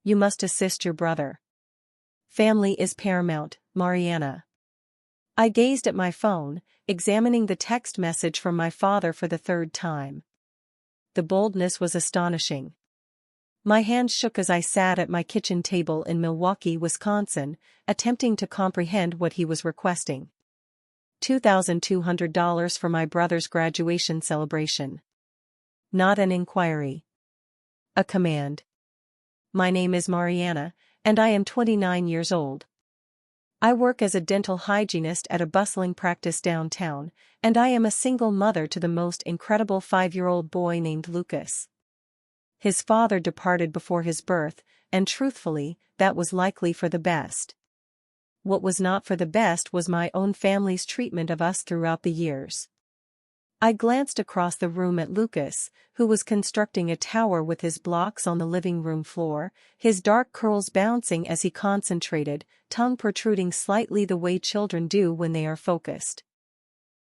You must assist your brother. Family is paramount, Mariana. I gazed at my phone, examining the text message from my father for the third time. The boldness was astonishing. My hands shook as I sat at my kitchen table in Milwaukee, Wisconsin, attempting to comprehend what he was requesting. $2,200 for my brother's graduation celebration. Not an inquiry. A command. My name is Mariana, and I am 29 years old. I work as a dental hygienist at a bustling practice downtown, and I am a single mother to the most incredible 5-year-old boy named Lucas. His father departed before his birth, and truthfully, that was likely for the best. What was not for the best was my own family's treatment of us throughout the years. I glanced across the room at Lucas, who was constructing a tower with his blocks on the living room floor, his dark curls bouncing as he concentrated, tongue protruding slightly the way children do when they are focused.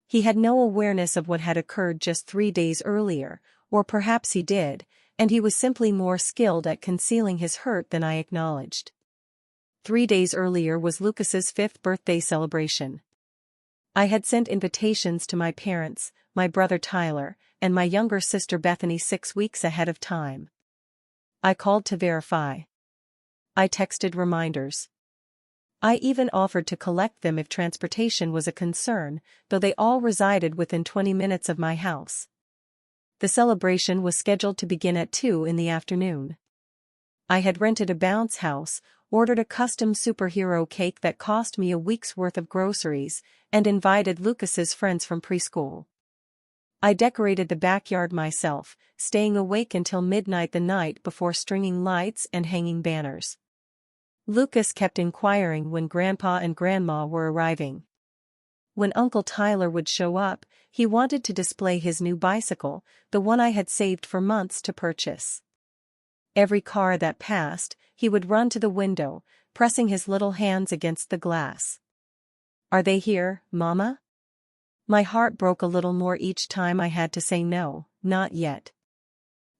He had no awareness of what had occurred just 3 days earlier, or perhaps he did, and he was simply more skilled at concealing his hurt than I acknowledged. 3 days earlier was Lucas's 5th birthday celebration. I had sent invitations to my parents, my brother Tyler, and my younger sister Bethany 6 weeks ahead of time. I called to verify. I texted reminders. I even offered to collect them if transportation was a concern, though they all resided within 20 minutes of my house. The celebration was scheduled to begin at 2 in the afternoon. I had rented a bounce house, ordered a custom superhero cake that cost me a week's worth of groceries, and invited Lucas's friends from preschool. I decorated the backyard myself, staying awake until midnight the night before stringing lights and hanging banners. Lucas kept inquiring when Grandpa and Grandma were arriving. When Uncle Tyler would show up, he wanted to display his new bicycle, the one I had saved for months to purchase. Every car that passed, he would run to the window, pressing his little hands against the glass. "Are they here, Mama?" My heart broke a little more each time I had to say no, not yet.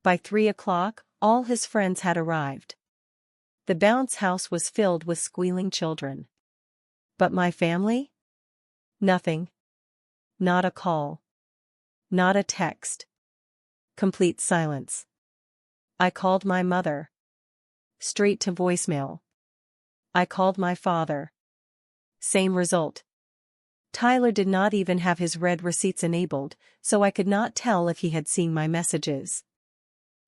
By 3 o'clock, all his friends had arrived. The bounce house was filled with squealing children. But my family? Nothing. Not a call. Not a text. Complete silence. I called my mother. Straight to voicemail. I called my father. Same result. Tyler did not even have his read receipts enabled, so I could not tell if he had seen my messages.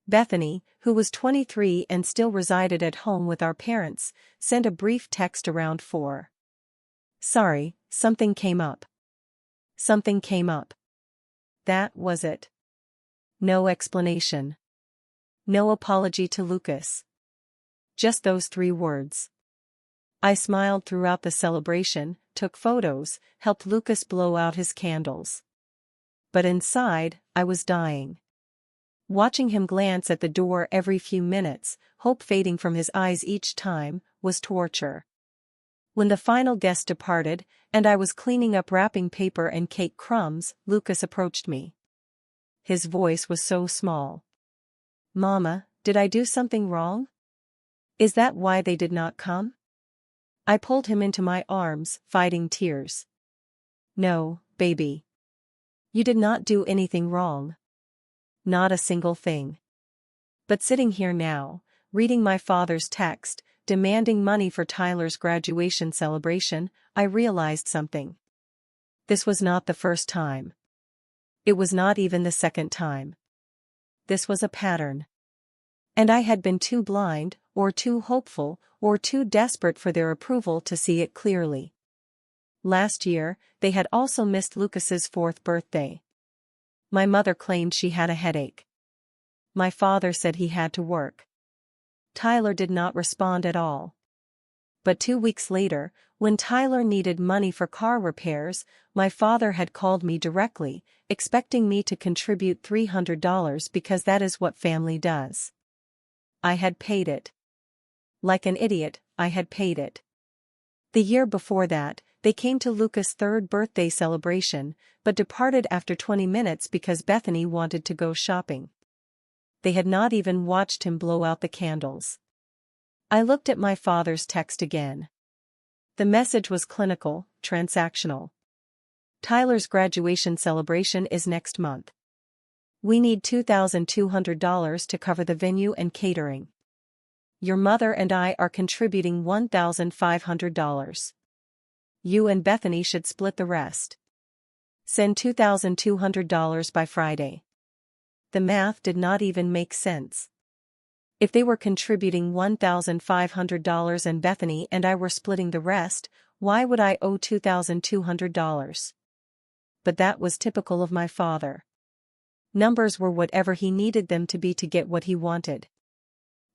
Bethany, who was 23 and still resided at home with our parents, sent a brief text around 4. "Sorry, something came up." Something came up. That was it. No explanation. No apology to Lucas. Just those 3 words. I smiled throughout the celebration, took photos, helped Lucas blow out his candles. But inside, I was dying. Watching him glance at the door every few minutes, hope fading from his eyes each time, was torture. When the final guest departed, and I was cleaning up wrapping paper and cake crumbs, Lucas approached me. His voice was so small. "Mama, did I do something wrong? Is that why they did not come?" I pulled him into my arms, fighting tears. "No, baby. You did not do anything wrong. Not a single thing." But sitting here now, reading my father's text, demanding money for Tyler's graduation celebration, I realized something. This was not the first time. It was not even the second time. This was a pattern. And I had been too blind, or too hopeful, or too desperate for their approval to see it clearly. Last year, they had also missed Lucas's 4th birthday. My mother claimed she had a headache. My father said he had to work. Tyler did not respond at all. But 2 weeks later, when Tyler needed money for car repairs, my father had called me directly, expecting me to contribute $300 because that is what family does. I had paid it. Like an idiot, I had paid it. The year before that, they came to Lucas' 3rd birthday celebration, but departed after 20 minutes because Bethany wanted to go shopping. They had not even watched him blow out the candles. I looked at my father's text again. The message was clinical, transactional. Tyler's graduation celebration is next month. We need $2,200 to cover the venue and catering. Your mother and I are contributing $1,500. You and Bethany should split the rest. Send $2,200 by Friday. The math did not even make sense. If they were contributing $1,500 and Bethany and I were splitting the rest, why would I owe $2,200? But that was typical of my father. Numbers were whatever he needed them to be to get what he wanted.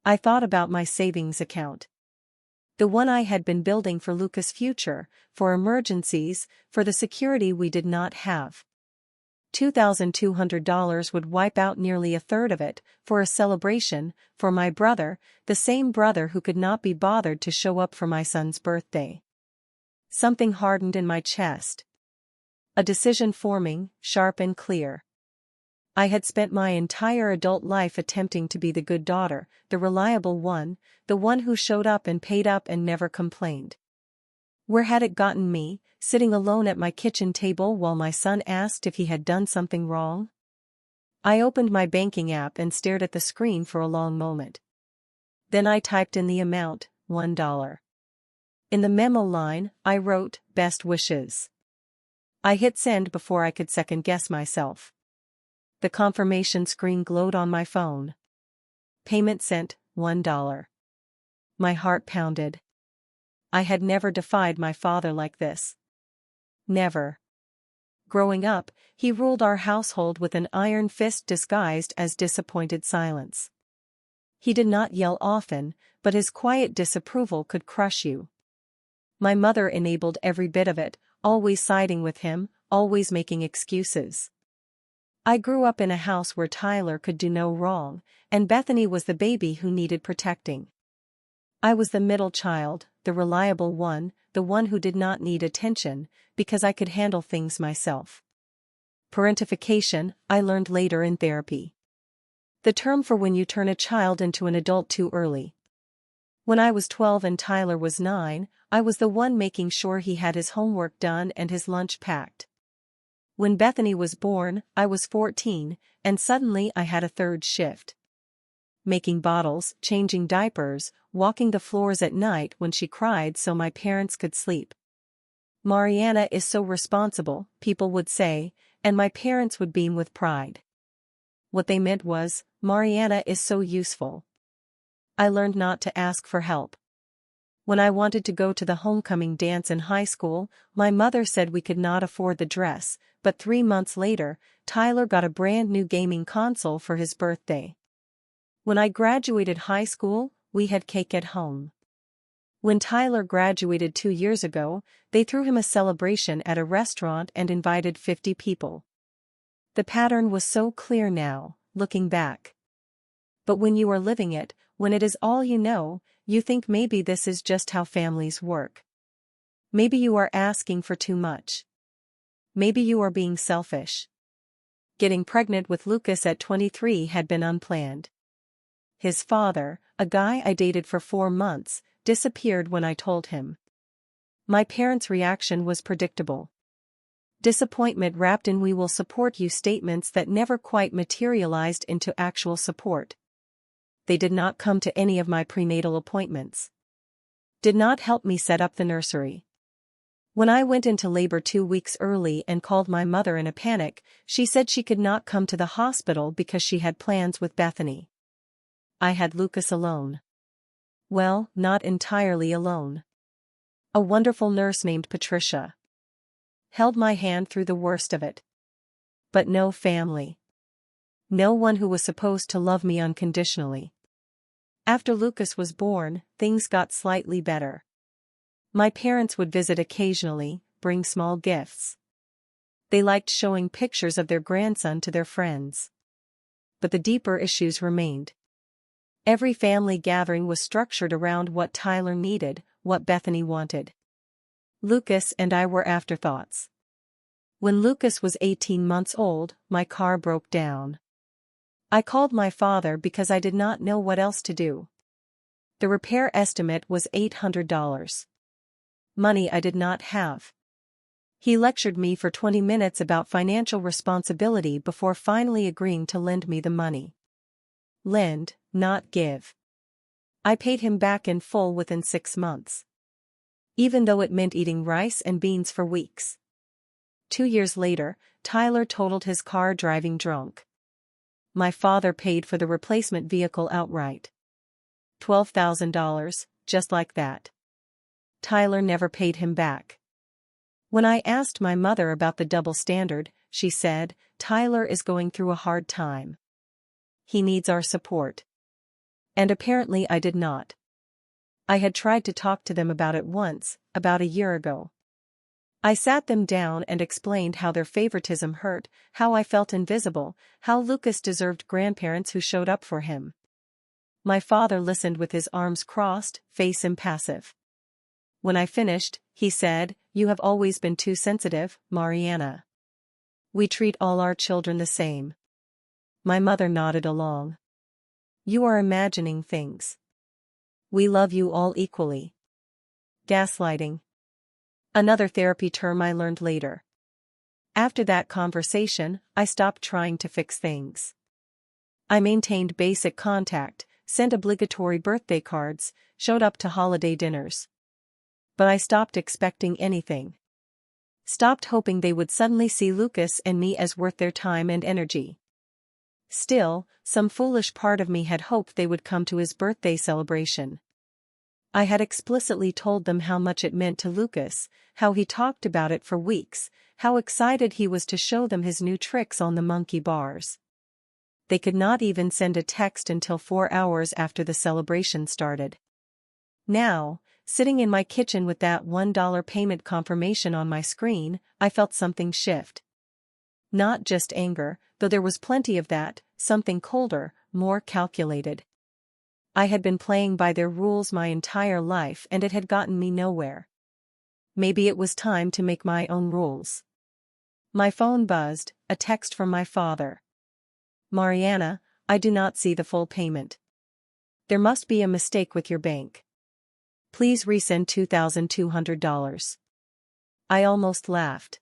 I thought about my savings account. The one I had been building for Lucas' future, for emergencies, for the security we did not have. $2,200 would wipe out nearly a third of it, for a celebration, for my brother, the same brother who could not be bothered to show up for my son's birthday. Something hardened in my chest. A decision forming, sharp and clear. I had spent my entire adult life attempting to be the good daughter, the reliable one, the one who showed up and paid up and never complained. Where had it gotten me, sitting alone at my kitchen table while my son asked if he had done something wrong? I opened my banking app and stared at the screen for a long moment. Then I typed in the amount, $1. In the memo line, I wrote, "Best wishes." I hit send before I could second-guess myself. The confirmation screen glowed on my phone. Payment sent, $1. My heart pounded. I had never defied my father like this. Never. Growing up, he ruled our household with an iron fist disguised as disappointed silence. He did not yell often, but his quiet disapproval could crush you. My mother enabled every bit of it, always siding with him, always making excuses. I grew up in a house where Tyler could do no wrong, and Bethany was the baby who needed protecting. I was the middle child, the reliable one, the one who did not need attention, because I could handle things myself. Parentification, I learned later in therapy. The term for when you turn a child into an adult too early. When I was 12 and Tyler was 9, I was the one making sure he had his homework done and his lunch packed. When Bethany was born, I was 14, and suddenly I had a third shift. Making bottles, changing diapers, walking the floors at night when she cried so my parents could sleep. Mariana is so responsible, people would say, and my parents would beam with pride. What they meant was, Mariana is so useful. I learned not to ask for help. When I wanted to go to the homecoming dance in high school, my mother said we could not afford the dress, but 3 months later, Tyler got a brand new gaming console for his birthday. When I graduated high school, we had cake at home. When Tyler graduated 2 years ago, they threw him a celebration at a restaurant and invited 50 people. The pattern was so clear now, looking back. But when you are living it, when it is all you know, you think maybe this is just how families work. Maybe you are asking for too much. Maybe you are being selfish. Getting pregnant with Lucas at 23 had been unplanned. His father, a guy I dated for 4 months, disappeared when I told him. My parents' reaction was predictable. Disappointment wrapped in "we will support you" statements that never quite materialized into actual support. They did not come to any of my prenatal appointments. Did not help me set up the nursery. When I went into labor 2 weeks early and called my mother in a panic, she said she could not come to the hospital because she had plans with Bethany. I had Lucas alone. Well, not entirely alone. A wonderful nurse named Patricia held my hand through the worst of it. But no family. No one who was supposed to love me unconditionally. After Lucas was born, things got slightly better. My parents would visit occasionally, bring small gifts. They liked showing pictures of their grandson to their friends. But the deeper issues remained. Every family gathering was structured around what Tyler needed, what Bethany wanted. Lucas and I were afterthoughts. When Lucas was 18 months old, my car broke down. I called my father because I did not know what else to do. The repair estimate was $800. Money I did not have. He lectured me for 20 minutes about financial responsibility before finally agreeing to lend me the money. Lend, not give. I paid him back in full within 6 months. Even though it meant eating rice and beans for weeks. 2 years later, Tyler totaled his car driving drunk. My father paid for the replacement vehicle outright. $12,000, just like that. Tyler never paid him back. When I asked my mother about the double standard, she said, "Tyler is going through a hard time. He needs our support." And apparently I did not. I had tried to talk to them about it once, about a year ago. I sat them down and explained how their favoritism hurt, how I felt invisible, how Lucas deserved grandparents who showed up for him. My father listened with his arms crossed, face impassive. When I finished, he said, "You have always been too sensitive, Mariana. We treat all our children the same." My mother nodded along. "You are imagining things. We love you all equally." Gaslighting. Another therapy term I learned later. After that conversation, I stopped trying to fix things. I maintained basic contact, sent obligatory birthday cards, showed up to holiday dinners. But I stopped expecting anything. Stopped hoping they would suddenly see Lucas and me as worth their time and energy. Still, some foolish part of me had hoped they would come to his birthday celebration. I had explicitly told them how much it meant to Lucas, how he talked about it for weeks, how excited he was to show them his new tricks on the monkey bars. They could not even send a text until 4 hours after the celebration started. Now, sitting in my kitchen with that $1 payment confirmation on my screen, I felt something shift. Not just anger, though there was plenty of that, something colder, more calculated. I had been playing by their rules my entire life and it had gotten me nowhere. Maybe it was time to make my own rules. My phone buzzed, a text from my father. "Mariana, I do not see the full payment. There must be a mistake with your bank. Please resend $2,200. I almost laughed.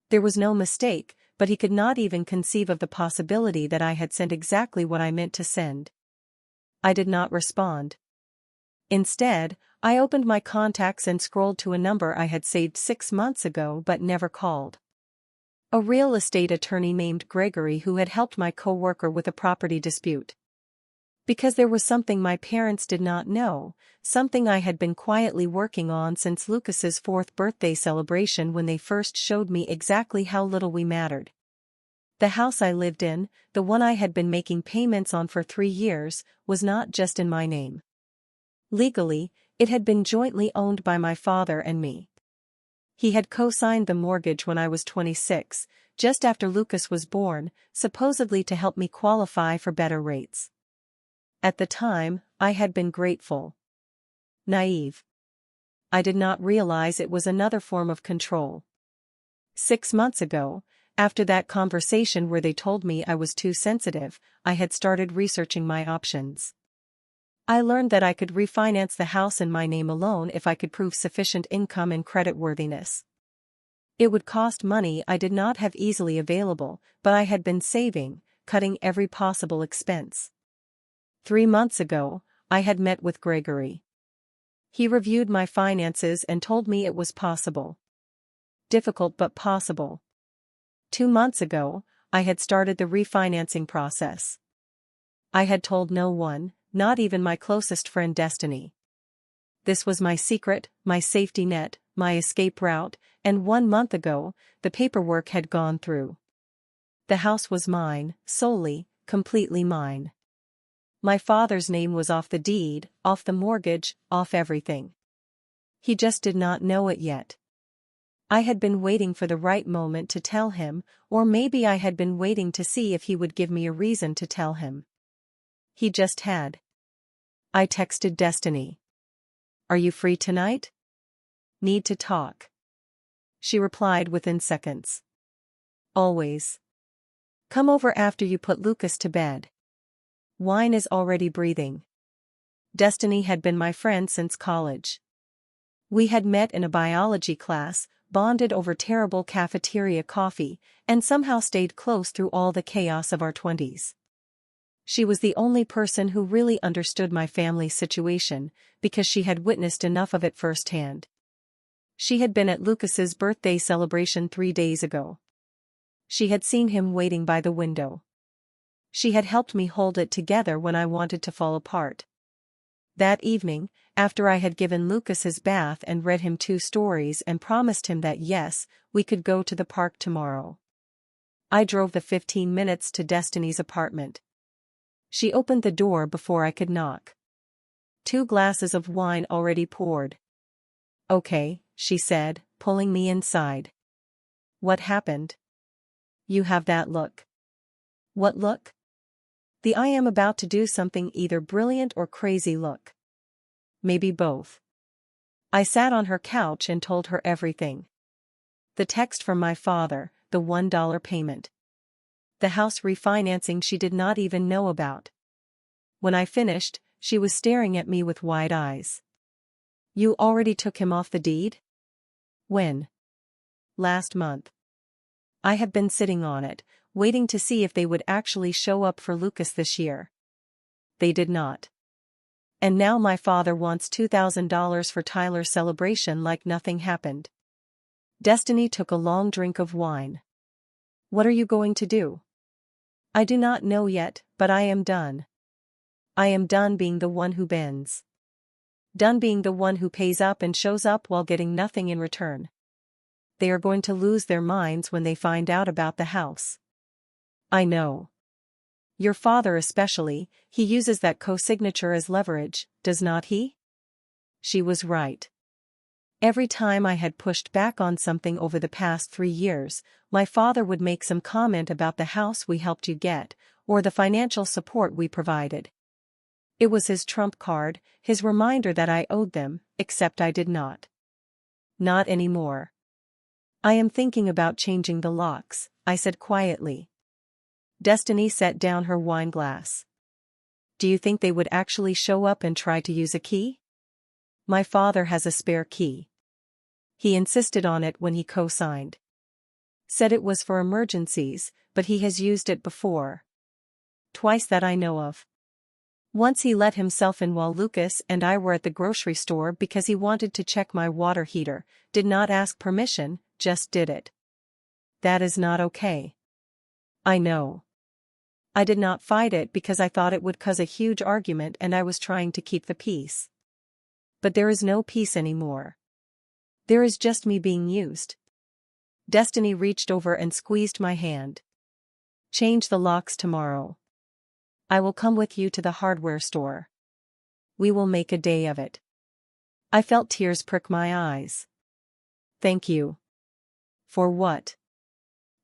There was no mistake, but he could not even conceive of the possibility that I had sent exactly what I meant to send. I did not respond. Instead, I opened my contacts and scrolled to a number I had saved 6 months ago but never called. A real estate attorney named Gregory who had helped my coworker with a property dispute. Because there was something my parents did not know, something I had been quietly working on since Lucas's 4th birthday celebration when they first showed me exactly how little we mattered. The house I lived in, the one I had been making payments on for 3 years, was not just in my name. Legally, it had been jointly owned by my father and me. He had co-signed the mortgage when I was 26, just after Lucas was born, supposedly to help me qualify for better rates. At the time, I had been grateful. Naive. I did not realize it was another form of control. 6 months ago, after that conversation where they told me I was too sensitive, I had started researching my options. I learned that I could refinance the house in my name alone if I could prove sufficient income and creditworthiness. It would cost money I did not have easily available, but I had been saving, cutting every possible expense. 3 months ago, I had met with Gregory. He reviewed my finances and told me it was possible. Difficult but possible. 2 months ago, I had started the refinancing process. I had told no one, not even my closest friend Destiny. This was my secret, my safety net, my escape route, and 1 month ago, the paperwork had gone through. The house was mine, solely, completely mine. My father's name was off the deed, off the mortgage, off everything. He just did not know it yet. I had been waiting for the right moment to tell him, or maybe I had been waiting to see if he would give me a reason to tell him. He just had. I texted Destiny. "Are you free tonight? Need to talk." She replied within seconds. "Always. Come over after you put Lucas to bed. Wine is already breathing." Destiny had been my friend since college. We had met in a biology class, bonded over terrible cafeteria coffee, and somehow stayed close through all the chaos of our 20s. She was the only person who really understood my family's situation, because she had witnessed enough of it firsthand. She had been at Lucas's birthday celebration 3 days ago. She had seen him waiting by the window. She had helped me hold it together when I wanted to fall apart. That evening, after I had given Lucas his bath and read him 2 stories and promised him that yes, we could go to the park tomorrow, I drove the 15 minutes to Destiny's apartment. She opened the door before I could knock. 2 glasses of wine already poured. "Okay," she said, pulling me inside. "What happened? You have that look." "What look?" "The I am about to do something either brilliant or crazy look." "Maybe both." I sat on her couch and told her everything. The text from my father, the $1 payment. The house refinancing she did not even know about. When I finished, she was staring at me with wide eyes. "You already took him off the deed?" "When?" "Last month. I have been sitting on it, waiting to see if they would actually show up for Lucas this year. They did not. And now my father wants $2,000 for Tyler's celebration like nothing happened." Destiny took a long drink of wine. "What are you going to do?" "I do not know yet, but I am done. I am done being the one who bends. Done being the one who pays up and shows up while getting nothing in return. They are going to lose their minds when they find out about the house." "I know. Your father especially, he uses that co-signature as leverage, does not he?" She was right. Every time I had pushed back on something over the past 3 years, my father would make some comment about the house we helped you get, or the financial support we provided. It was his trump card, his reminder that I owed them, except I did not. Not anymore. "I am thinking about changing the locks," I said quietly. Destiny set down her wine glass. "Do you think they would actually show up and try to use a key?" "My father has a spare key. He insisted on it when he co-signed. Said it was for emergencies, but he has used it before. Twice that I know of. Once he let himself in while Lucas and I were at the grocery store because he wanted to check my water heater, did not ask permission, just did it. That is not okay." "I know. I did not fight it because I thought it would cause a huge argument and I was trying to keep the peace. But there is no peace anymore. There is just me being used." Destiny reached over and squeezed my hand. "Change the locks tomorrow. I will come with you to the hardware store. We will make a day of it." I felt tears prick my eyes. "Thank you." "For what?"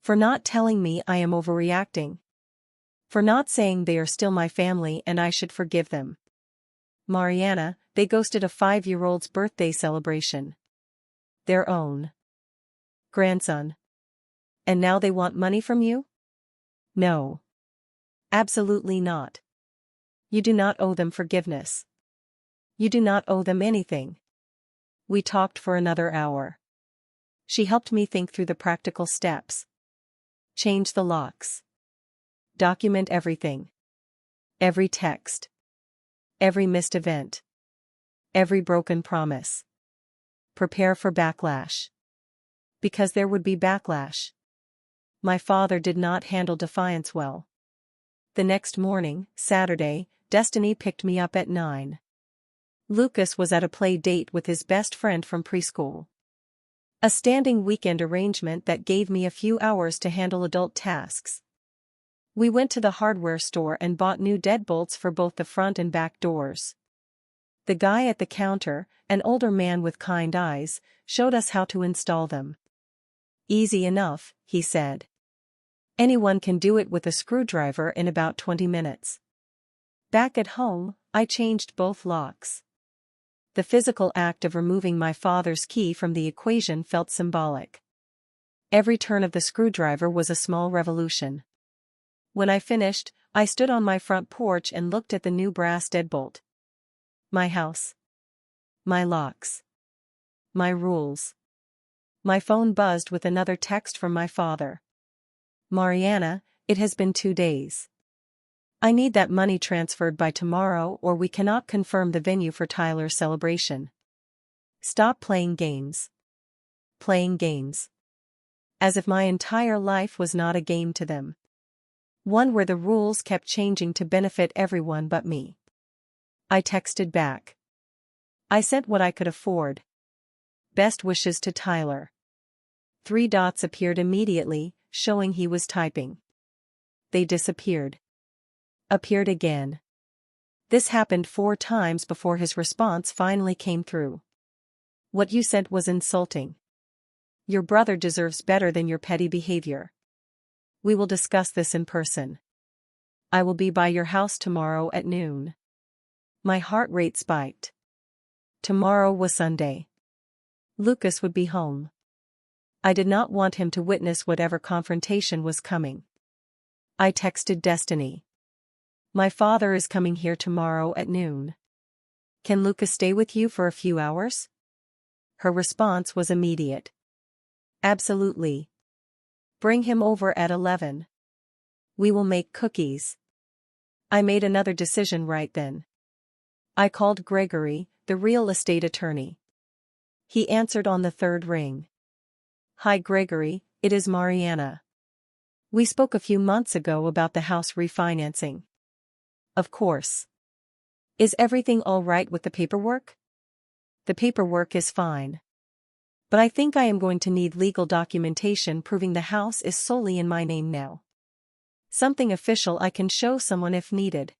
"For not telling me I am overreacting. For not saying they are still my family and I should forgive them. Mariana, they ghosted a 5-year-old's birthday celebration. Their own grandson. And now they want money from you?" "No. Absolutely not. You do not owe them forgiveness. You do not owe them anything." We talked for another hour. She helped me think through the practical steps. Change the locks. Document everything. Every text. Every missed event. Every broken promise. Prepare for backlash. Because there would be backlash. My father did not handle defiance well. The next morning, Saturday, Destiny picked me up at 9. Lucas was at a play date with his best friend from preschool. A standing weekend arrangement that gave me a few hours to handle adult tasks. We went to the hardware store and bought new deadbolts for both the front and back doors. The guy at the counter, an older man with kind eyes, showed us how to install them. "Easy enough," he said. "Anyone can do it with a screwdriver in about 20 minutes." Back at home, I changed both locks. The physical act of removing my father's key from the equation felt symbolic. Every turn of the screwdriver was a small revolution. When I finished, I stood on my front porch and looked at the new brass deadbolt. My house. My locks. My rules. My phone buzzed with another text from my father. Mariana, it has been 2 days. I need that money transferred by tomorrow or we cannot confirm the venue for Tyler's celebration. Stop playing games. Playing games. As if my entire life was not a game to them. One where the rules kept changing to benefit everyone but me. I texted back. I sent what I could afford. Best wishes to Tyler. 3 dots appeared immediately, showing he was typing. They disappeared. Appeared again. This happened 4 times before his response finally came through. What you said was insulting. Your brother deserves better than your petty behavior. We will discuss this in person. I will be by your house tomorrow at noon. My heart rate spiked. Tomorrow was Sunday. Lucas would be home. I did not want him to witness whatever confrontation was coming. I texted Destiny. My father is coming here tomorrow at noon. Can Lucas stay with you for a few hours? Her response was immediate. Absolutely. Bring him over at 11. We will make cookies. I made another decision right then. I called Gregory, the real estate attorney. He answered on the 3rd ring. Hi Gregory, it is Mariana. We spoke a few months ago about the house refinancing. Of course. Is everything all right with the paperwork? The paperwork is fine. But I think I am going to need legal documentation proving the house is solely in my name now. Something official I can show someone if needed.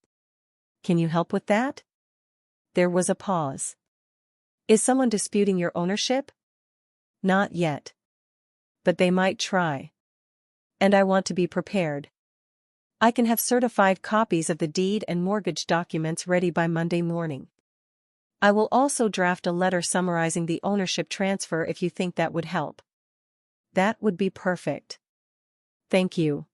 Can you help with that? There was a pause. Is someone disputing your ownership? Not yet. But they might try. And I want to be prepared. I can have certified copies of the deed and mortgage documents ready by Monday morning. I will also draft a letter summarizing the ownership transfer if you think that would help. That would be perfect. Thank you.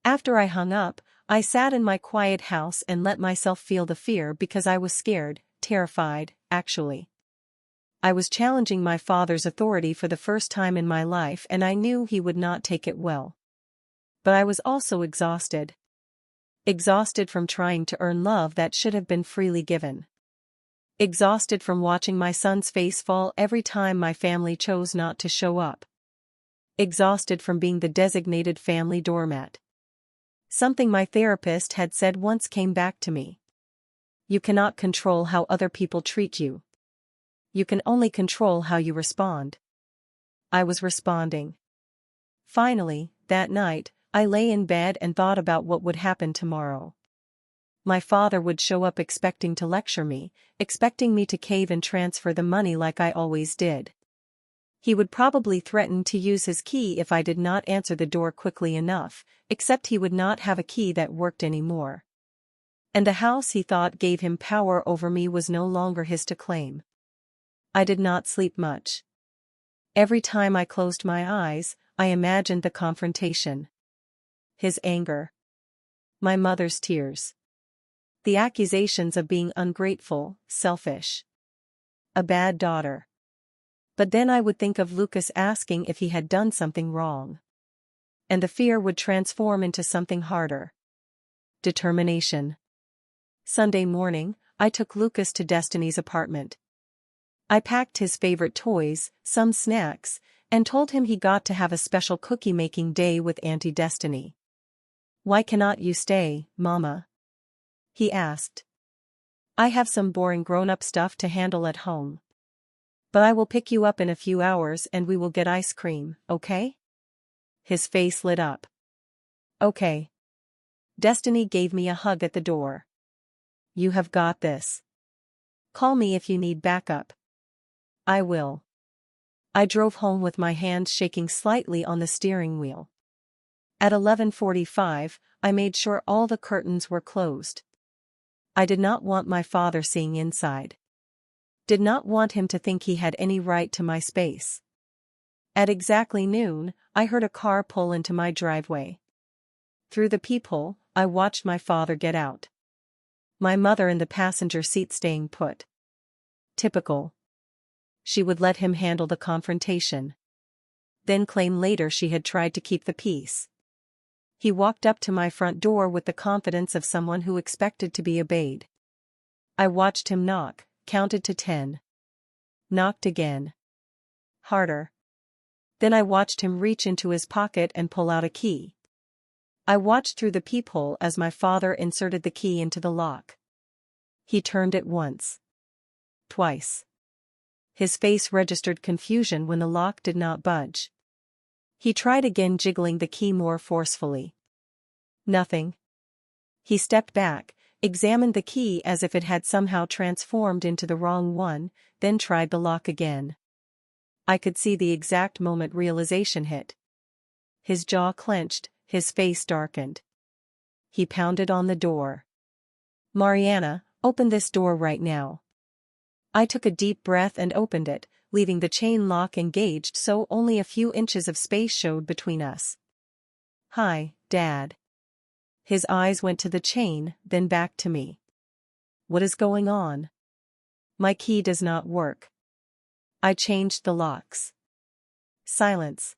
After I hung up, I sat in my quiet house and let myself feel the fear because I was scared, terrified, actually. I was challenging my father's authority for the first time in my life and I knew he would not take it well. But I was also exhausted. Exhausted from trying to earn love that should have been freely given. Exhausted from watching my son's face fall every time my family chose not to show up. Exhausted from being the designated family doormat. Something my therapist had said once came back to me. You cannot control how other people treat you. You can only control how you respond. I was responding. Finally, that night, I lay in bed and thought about what would happen tomorrow. My father would show up expecting to lecture me, expecting me to cave and transfer the money like I always did. He would probably threaten to use his key if I did not answer the door quickly enough, except he would not have a key that worked anymore. And the house he thought gave him power over me was no longer his to claim. I did not sleep much. Every time I closed my eyes, I imagined the confrontation. His anger. My mother's tears. The accusations of being ungrateful, selfish. A bad daughter. But then I would think of Lucas asking if he had done something wrong. And the fear would transform into something harder. Determination. Sunday morning, I took Lucas to Destiny's apartment. I packed his favorite toys, some snacks, and told him he got to have a special cookie-making day with Auntie Destiny. Why cannot you stay, Mama? He asked. I have some boring grown-up stuff to handle at home. But I will pick you up in a few hours and we will get ice cream, okay? His face lit up. Okay. Destiny gave me a hug at the door. You have got this. Call me if you need backup. I will. I drove home with my hands shaking slightly on the steering wheel. At 11:45, I made sure all the curtains were closed. I did not want my father seeing inside. Did not want him to think he had any right to my space. At exactly noon, I heard a car pull into my driveway. Through the peephole, I watched my father get out. My mother in the passenger seat staying put. Typical. She would let him handle the confrontation. Then claim later she had tried to keep the peace. He walked up to my front door with the confidence of someone who expected to be obeyed. I watched him knock, counted to 10. Knocked again. Harder. Then I watched him reach into his pocket and pull out a key. I watched through the peephole as my father inserted the key into the lock. He turned it once. Twice. His face registered confusion when the lock did not budge. He tried again, jiggling the key more forcefully. Nothing. He stepped back, examined the key as if it had somehow transformed into the wrong one, then tried the lock again. I could see the exact moment realization hit. His jaw clenched, his face darkened. He pounded on the door. "Mariana, open this door right now." I took a deep breath and opened it, leaving the chain lock engaged so only a few inches of space showed between us. "Hi, Dad." His eyes went to the chain, then back to me. "What is going on?" "My key does not work." I changed the locks. Silence.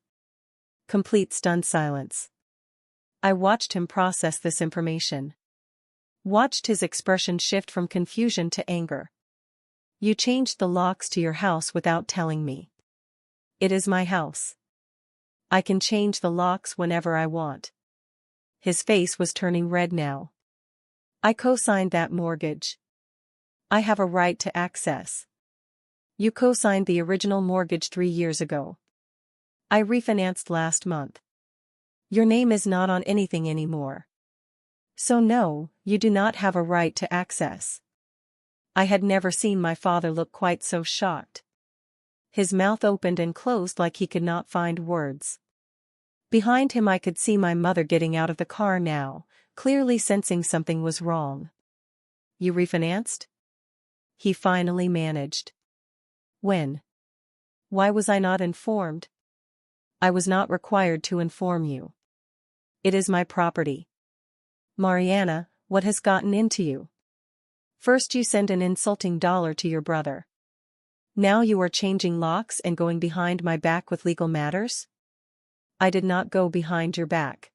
Complete stunned silence. I watched him process this information. Watched his expression shift from confusion to anger. "You changed the locks to your house without telling me." "It is my house. I can change the locks whenever I want." His face was turning red now. "I co-signed that mortgage. I have a right to access." "You co-signed the original mortgage 3 years ago. I refinanced last month. Your name is not on anything anymore. So no, you do not have a right to access." I had never seen my father look quite so shocked. His mouth opened and closed like he could not find words. Behind him I could see my mother getting out of the car now, clearly sensing something was wrong. "You refinanced?" He finally managed. "When? Why was I not informed?" "I was not required to inform you. It is my property." "Mariana, what has gotten into you? First you send an insulting dollar to your brother. Now you are changing locks and going behind my back with legal matters?" "I did not go behind your back.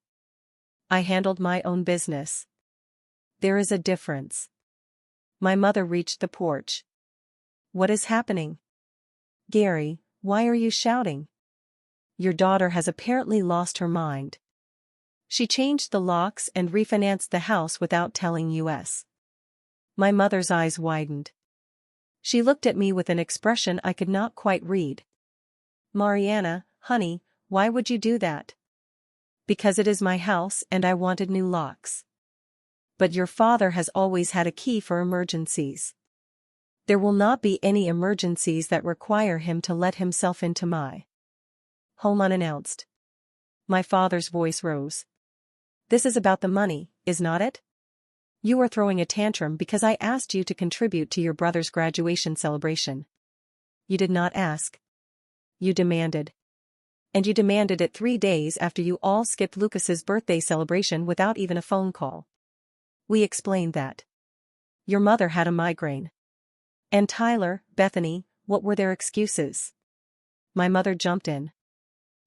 I handled my own business." "There is a difference." My mother reached the porch. "What is happening?" "Gary, why are you shouting? Your daughter has apparently lost her mind. She changed the locks and refinanced the house without telling us." My mother's eyes widened. She looked at me with an expression I could not quite read. "Mariana, honey, why would you do that?" "Because it is my house and I wanted new locks." "But your father has always had a key for emergencies." "There will not be any emergencies that require him to let himself into my home unannounced." My father's voice rose. "This is about the money, is not it? You are throwing a tantrum because I asked you to contribute to your brother's graduation celebration. You did not ask. You demanded. And you demanded it 3 days after you all skipped Lucas's birthday celebration without even a phone call. We explained that your mother had a migraine. And Tyler, Bethany, what were their excuses?" My mother jumped in.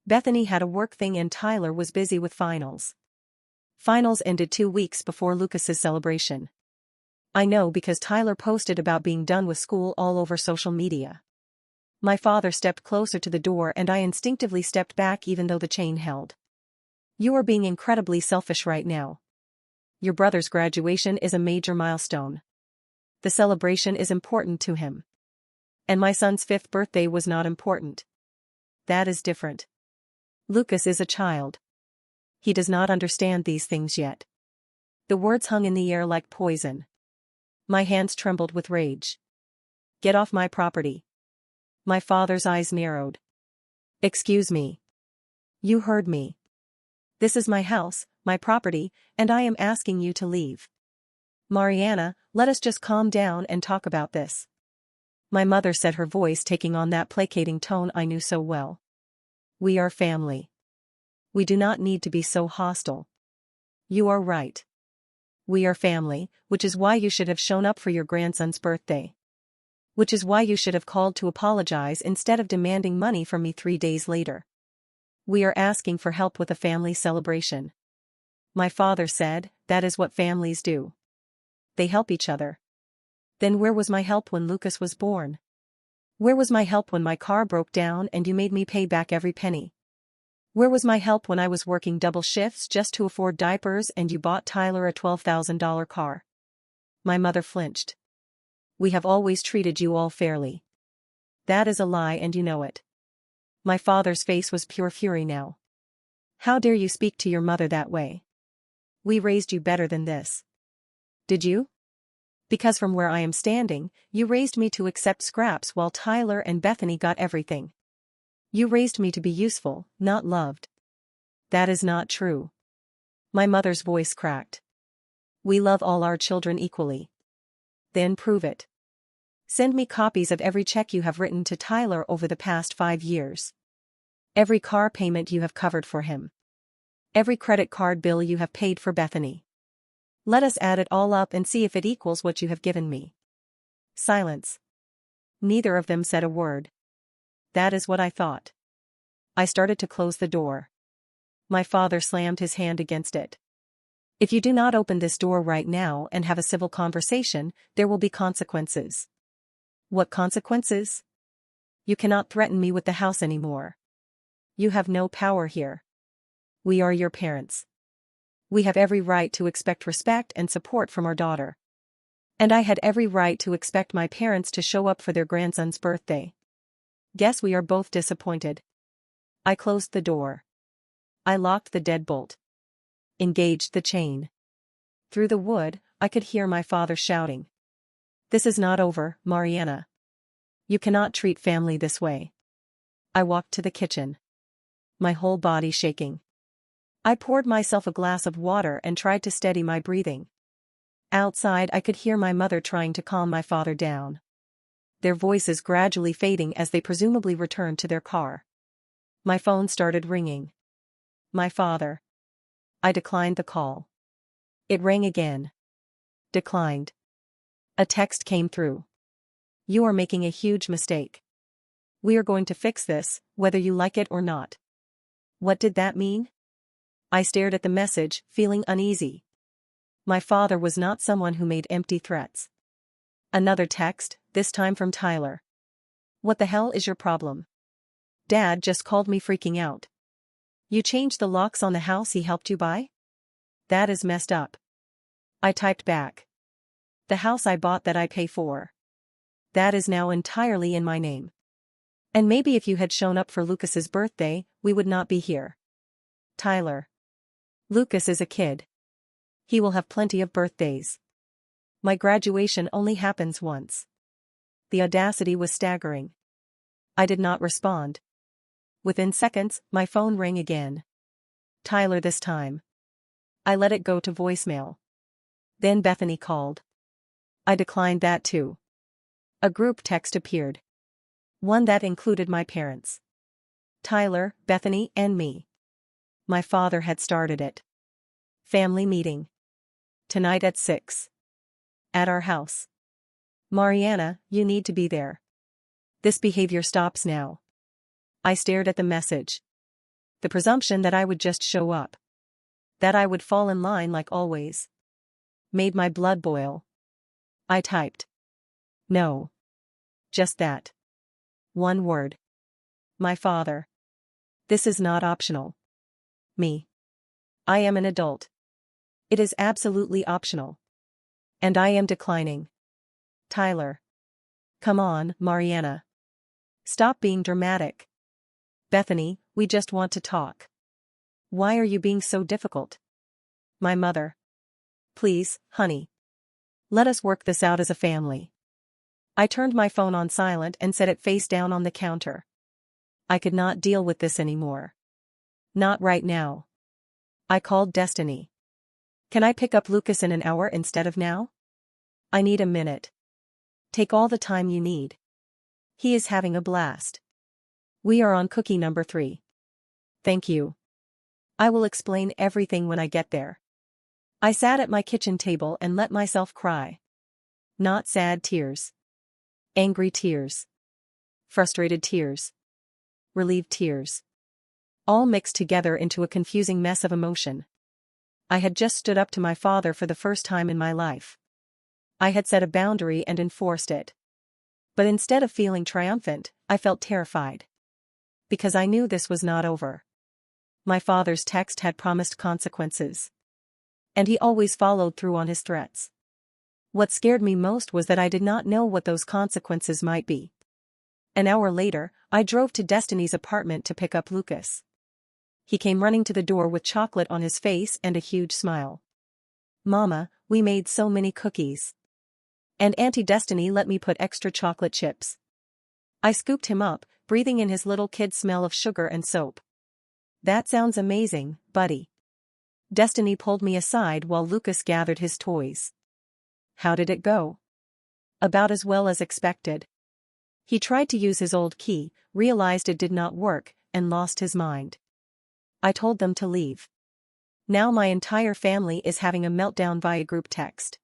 "Bethany had a work thing and Tyler was busy with finals. Finals ended 2 weeks before Lucas's celebration. I know because Tyler posted about being done with school all over social media." My father stepped closer to the door and I instinctively stepped back even though the chain held. "You are being incredibly selfish right now. Your brother's graduation is a major milestone. The celebration is important to him. And my son's 5th birthday was not important. That is different. Lucas is a child. He does not understand these things yet." The words hung in the air like poison. My hands trembled with rage. "Get off my property." My father's eyes narrowed. "Excuse me. You heard me. This is my house, my property, and I am asking you to leave. Mariana, let us just calm down and talk about this." My mother said, her voice taking on that placating tone I knew so well. "We are family. We do not need to be so hostile. You are right. We are family, which is why you should have shown up for your grandson's birthday. Which is why you should have called to apologize instead of demanding money from me 3 days later. We are asking for help with a family celebration. My father said, that is what families do. They help each other. Then where was my help when Lucas was born? Where was my help when my car broke down and you made me pay back every penny? Where was my help when I was working double shifts just to afford diapers and you bought Tyler a $12,000 car? My mother flinched. We have always treated you all fairly. That is a lie and you know it. My father's face was pure fury now. How dare you speak to your mother that way? We raised you better than this. Did you? Because from where I am standing, you raised me to accept scraps while Tyler and Bethany got everything. You raised me to be useful, not loved. That is not true. My mother's voice cracked. We love all our children equally. Then prove it. Send me copies of every check you have written to Tyler over the past 5 years. Every car payment you have covered for him. Every credit card bill you have paid for Bethany. Let us add it all up and see if it equals what you have given me. Silence. Neither of them said a word. That is what I thought. I started to close the door. My father slammed his hand against it. If you do not open this door right now and have a civil conversation, there will be consequences. What consequences? You cannot threaten me with the house anymore. You have no power here. We are your parents. We have every right to expect respect and support from our daughter. And I had every right to expect my parents to show up for their grandson's birthday. Guess we are both disappointed. I closed the door. I locked the deadbolt. Engaged the chain. Through the wood, I could hear my father shouting. This is not over, Mariana. You cannot treat family this way. I walked to the kitchen. My whole body shaking. I poured myself a glass of water and tried to steady my breathing. Outside I could hear my mother trying to calm my father down. Their voices gradually fading as they presumably returned to their car. My phone started ringing. My father. I declined the call. It rang again. Declined. A text came through. You are making a huge mistake. We are going to fix this, whether you like it or not. What did that mean? I stared at the message, feeling uneasy. My father was not someone who made empty threats. Another text, this time from Tyler. What the hell is your problem? Dad just called me freaking out. You changed the locks on the house he helped you buy? That is messed up. I typed back. The house I bought that I pay for. That is now entirely in my name. And maybe if you had shown up for Lucas's birthday, we would not be here. Tyler. Lucas is a kid. He will have plenty of birthdays. My graduation only happens once. The audacity was staggering. I did not respond. Within seconds, my phone rang again. Tyler this time. I let it go to voicemail. Then Bethany called. I declined that too. A group text appeared. One that included my parents. Tyler, Bethany, and me. My father had started it. Family meeting. Tonight at 6. At our house. Mariana, you need to be there. This behavior stops now. I stared at the message. The presumption that I would just show up. That I would fall in line like always. Made my blood boil. I typed. No. Just that. One word. My father. This is not optional. Me. I am an adult. It is absolutely optional. And I am declining. Tyler. Come on, Mariana. Stop being dramatic. Bethany, we just want to talk. Why are you being so difficult? My mother. Please, honey. Let us work this out as a family. I turned my phone on silent and set it face down on the counter. I could not deal with this anymore. Not right now. I called Destiny. Can I pick up Lucas in an hour instead of now? I need a minute. Take all the time you need. He is having a blast. We are on cookie number 3. Thank you. I will explain everything when I get there. I sat at my kitchen table and let myself cry. Not sad tears. Angry tears. Frustrated tears. Relieved tears. All mixed together into a confusing mess of emotion. I had just stood up to my father for the first time in my life. I had set a boundary and enforced it. But instead of feeling triumphant, I felt terrified. Because I knew this was not over. My father's text had promised consequences. And he always followed through on his threats. What scared me most was that I did not know what those consequences might be. An hour later, I drove to Destiny's apartment to pick up Lucas. He came running to the door with chocolate on his face and a huge smile. "Mama, we made so many cookies. And Auntie Destiny let me put extra chocolate chips." I scooped him up, breathing in his little kid smell of sugar and soap. "That sounds amazing, buddy." Destiny pulled me aside while Lucas gathered his toys. "How did it go?" "About as well as expected. He tried to use his old key, realized it did not work, and lost his mind. I told them to leave. Now my entire family is having a meltdown via group text."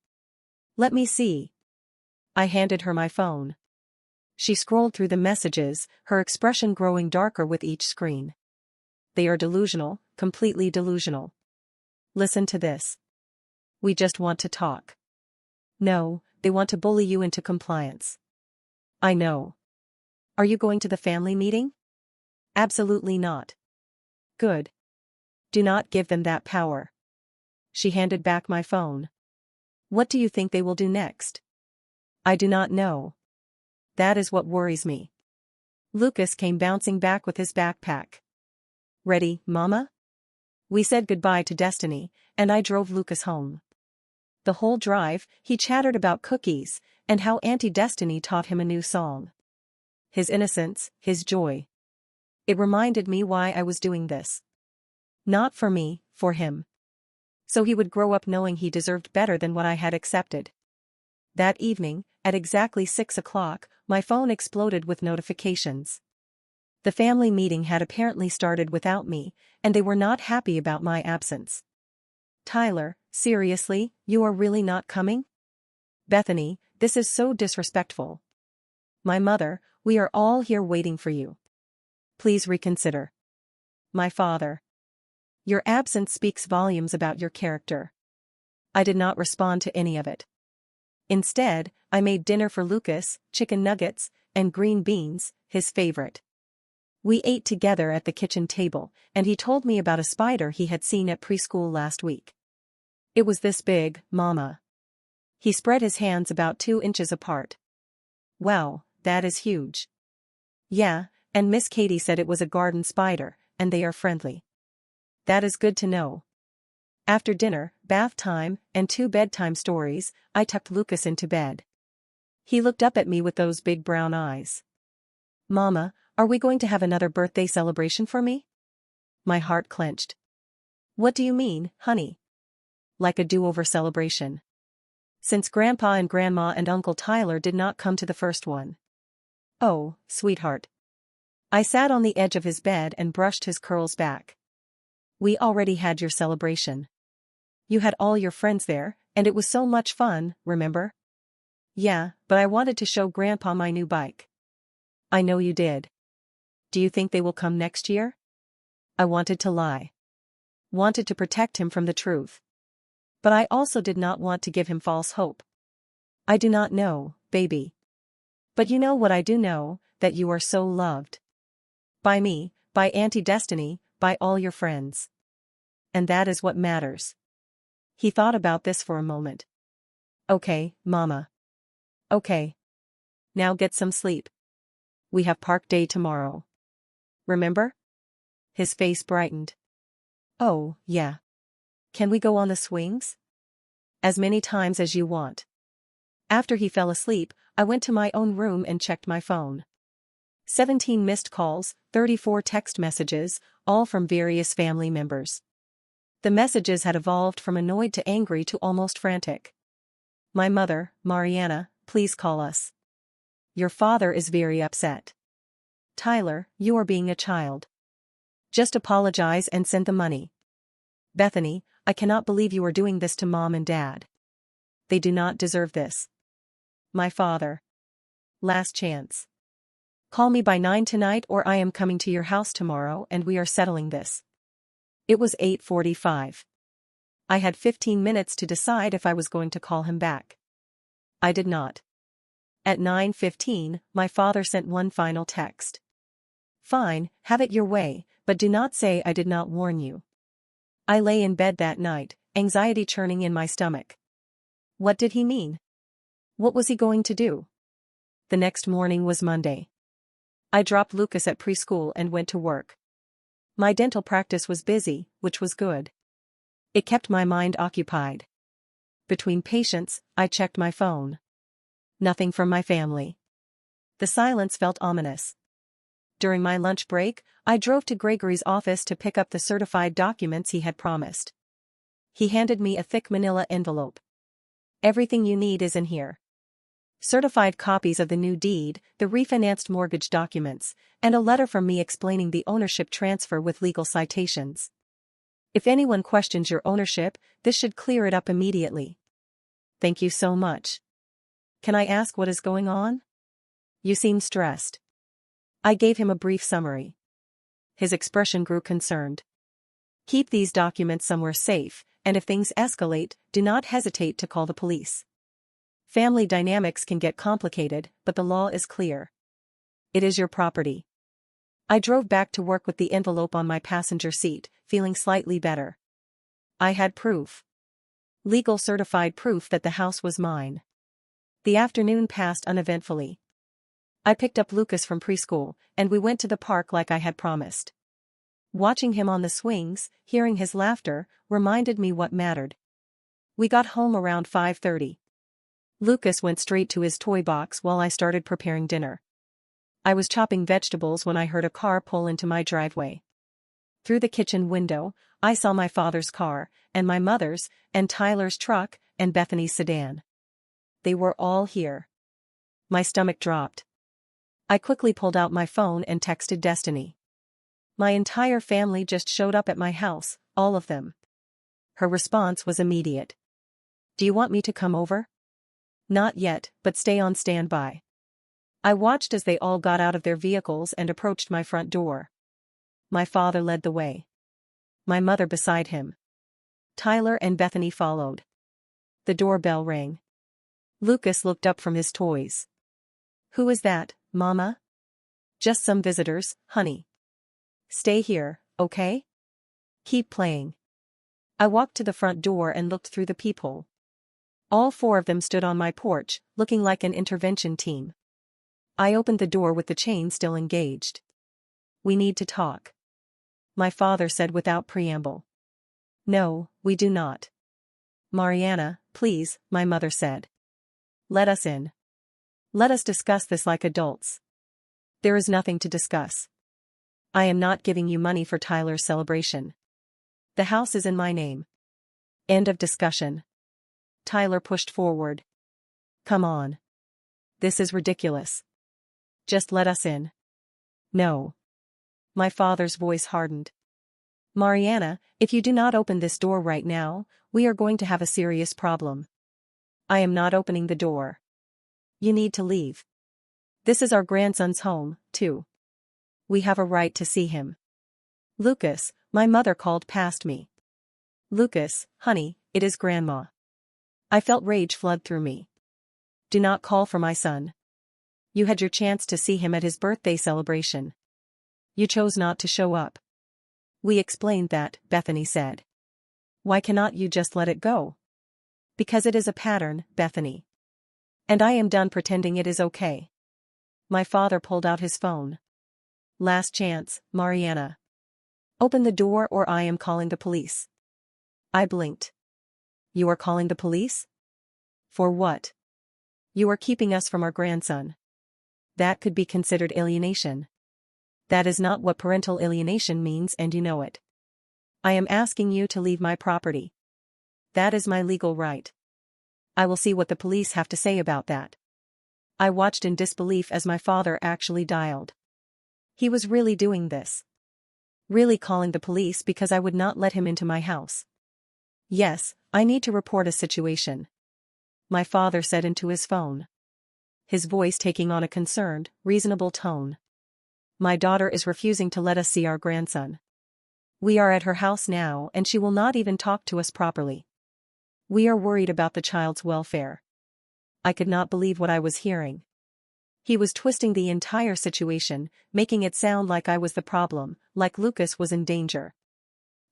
"Let me see." I handed her my phone. She scrolled through the messages, her expression growing darker with each screen. "They are delusional, completely delusional. Listen to this. We just want to talk. No, they want to bully you into compliance. I know. Are you going to the family meeting?" "Absolutely not." "Good. Do not give them that power." She handed back my phone. "What do you think they will do next?" "I do not know. That is what worries me." Lucas came bouncing back with his backpack. "Ready, Mama?" We said goodbye to Destiny, and I drove Lucas home. The whole drive, he chattered about cookies, and how Auntie Destiny taught him a new song. His innocence, his joy. It reminded me why I was doing this. Not for me, for him. So he would grow up knowing he deserved better than what I had accepted. That evening, at exactly 6 o'clock, my phone exploded with notifications. The family meeting had apparently started without me, and they were not happy about my absence. "Tyler, seriously, you are really not coming?" "Bethany, this is so disrespectful." "My mother, we are all here waiting for you. Please reconsider." "My father. Your absence speaks volumes about your character." I did not respond to any of it. Instead, I made dinner for Lucas, chicken nuggets, and green beans, his favorite. We ate together at the kitchen table, and he told me about a spider he had seen at preschool last week. "It was this big, Mama." He spread his hands about 2 inches apart. "Wow, that is huge." "Yeah, and Miss Katie said it was a garden spider, and they are friendly." "That is good to know." After dinner, bath time, and 2 bedtime stories, I tucked Lucas into bed. He looked up at me with those big brown eyes. "Mama, are we going to have another birthday celebration for me?" My heart clenched. "What do you mean, honey?" "Like a do-over celebration. Since Grandpa and Grandma and Uncle Tyler did not come to the first one." "Oh, sweetheart." I sat on the edge of his bed and brushed his curls back. "We already had your celebration. You had all your friends there, and it was so much fun, remember?" "Yeah, but I wanted to show Grandpa my new bike." "I know you did. Do you think they will come next year?" I wanted to lie. Wanted to protect him from the truth. But I also did not want to give him false hope. "I do not know, baby. But you know what I do know, that you are so loved. By me, by Auntie Destiny, by all your friends. And that is what matters." He thought about this for a moment. "Okay, Mama. Okay. Now get some sleep. We have park day tomorrow. Remember?" His face brightened. "Oh, yeah. Can we go on the swings?" "As many times as you want." After he fell asleep, I went to my own room and checked my phone. 17 missed calls, 34 text messages, all from various family members. The messages had evolved from annoyed to angry to almost frantic. "My mother, Mariana, please call us. Your father is very upset. Tyler, you are being a child. Just apologize and send the money. Bethany, I cannot believe you are doing this to Mom and Dad. They do not deserve this. My father. Last chance. Call me by 9 tonight or I am coming to your house tomorrow and we are settling this. It was 8:45. I had 15 minutes to decide if I was going to call him back. I did not. At 9:15, my father sent one final text. Fine, have it your way, but do not say I did not warn you. I lay in bed that night, anxiety churning in my stomach. What did he mean? What was he going to do? The next morning was Monday. I dropped Lucas at preschool and went to work. My dental practice was busy, which was good. It kept my mind occupied. Between patients, I checked my phone. Nothing from my family. The silence felt ominous. During my lunch break, I drove to Gregory's office to pick up the certified documents he had promised. He handed me a thick manila envelope. Everything you need is in here. Certified copies of the new deed, the refinanced mortgage documents, and a letter from me explaining the ownership transfer with legal citations. If anyone questions your ownership, this should clear it up immediately. Thank you so much. Can I ask what is going on? You seem stressed. I gave him a brief summary. His expression grew concerned. Keep these documents somewhere safe, and if things escalate, do not hesitate to call the police. Family dynamics can get complicated, but the law is clear. It is your property. I drove back to work with the envelope on my passenger seat, feeling slightly better. I had proof. Legal certified proof that the house was mine. The afternoon passed uneventfully. I picked up Lucas from preschool, and we went to the park like I had promised. Watching him on the swings, hearing his laughter, reminded me what mattered. We got home around 5:30. Lucas went straight to his toy box while I started preparing dinner. I was chopping vegetables when I heard a car pull into my driveway. Through the kitchen window, I saw my father's car, and my mother's, and Tyler's truck, and Bethany's sedan. They were all here. My stomach dropped. I quickly pulled out my phone and texted Destiny. My entire family just showed up at my house, all of them. Her response was immediate. Do you want me to come over? Not yet, but stay on standby. I watched as they all got out of their vehicles and approached my front door. My father led the way. My mother beside him. Tyler and Bethany followed. The doorbell rang. Lucas looked up from his toys. Who is that, Mama? Just some visitors, honey. Stay here, okay? Keep playing. I walked to the front door and looked through the peephole. All four of them stood on my porch, looking like an intervention team. I opened the door with the chain still engaged. We need to talk. My father said without preamble. No, we do not. Mariana, please, my mother said. Let us in. Let us discuss this like adults. There is nothing to discuss. I am not giving you money for Tyler's celebration. The house is in my name. End of discussion. Tyler pushed forward. Come on. This is ridiculous. Just let us in. No. My father's voice hardened. Mariana, if you do not open this door right now, we are going to have a serious problem. I am not opening the door. You need to leave. This is our grandson's home, too. We have a right to see him. Lucas, my mother called past me. Lucas, honey, it is Grandma. I felt rage flood through me. Do not call for my son. You had your chance to see him at his birthday celebration. You chose not to show up. We explained that, Bethany said. Why cannot you just let it go? Because it is a pattern, Bethany. And I am done pretending it is okay. My father pulled out his phone. Last chance, Mariana. Open the door or I am calling the police. I blinked. You are calling the police? For what? You are keeping us from our grandson. That could be considered alienation. That is not what parental alienation means and you know it. I am asking you to leave my property. That is my legal right. I will see what the police have to say about that. I watched in disbelief as my father actually dialed. He was really doing this. Really calling the police because I would not let him into my house. Yes, I need to report a situation, my father said into his phone, his voice taking on a concerned, reasonable tone. My daughter is refusing to let us see our grandson. We are at her house now and she will not even talk to us properly. We are worried about the child's welfare. I could not believe what I was hearing. He was twisting the entire situation, making it sound like I was the problem, like Lucas was in danger.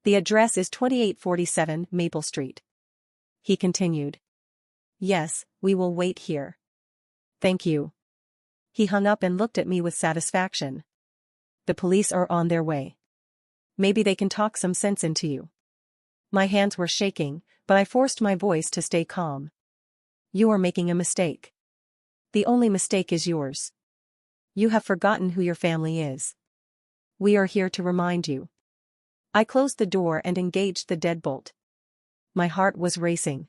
The address is 2847 Maple Street. He continued. Yes, we will wait here. Thank you. He hung up and looked at me with satisfaction. The police are on their way. Maybe they can talk some sense into you. My hands were shaking, but I forced my voice to stay calm. You are making a mistake. The only mistake is yours. You have forgotten who your family is. We are here to remind you. I closed the door and engaged the deadbolt. My heart was racing.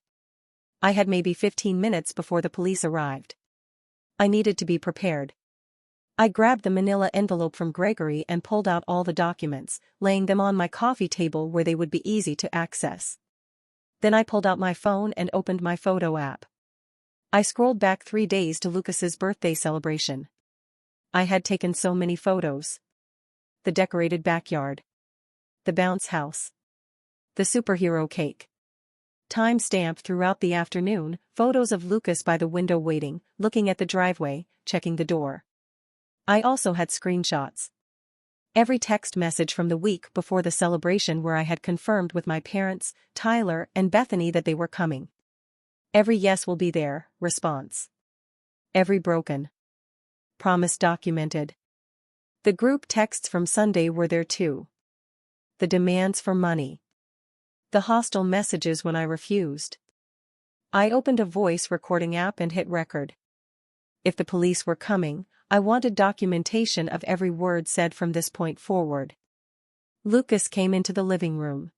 I had maybe 15 minutes before the police arrived. I needed to be prepared. I grabbed the manila envelope from Gregory and pulled out all the documents, laying them on my coffee table where they would be easy to access. Then I pulled out my phone and opened my photo app. I scrolled back 3 days to Lucas's birthday celebration. I had taken so many photos. The decorated backyard. The bounce house. The superhero cake. Time-stamped throughout the afternoon, photos of Lucas by the window waiting, looking at the driveway, checking the door. I also had screenshots. Every text message from the week before the celebration where I had confirmed with my parents, Tyler and Bethany that they were coming. Every yes will be there, response. Every broken promise documented. The group texts from Sunday were there too. The demands for money. The hostile messages when I refused. I opened a voice recording app and hit record. If the police were coming, I wanted documentation of every word said from this point forward. Lucas came into the living room.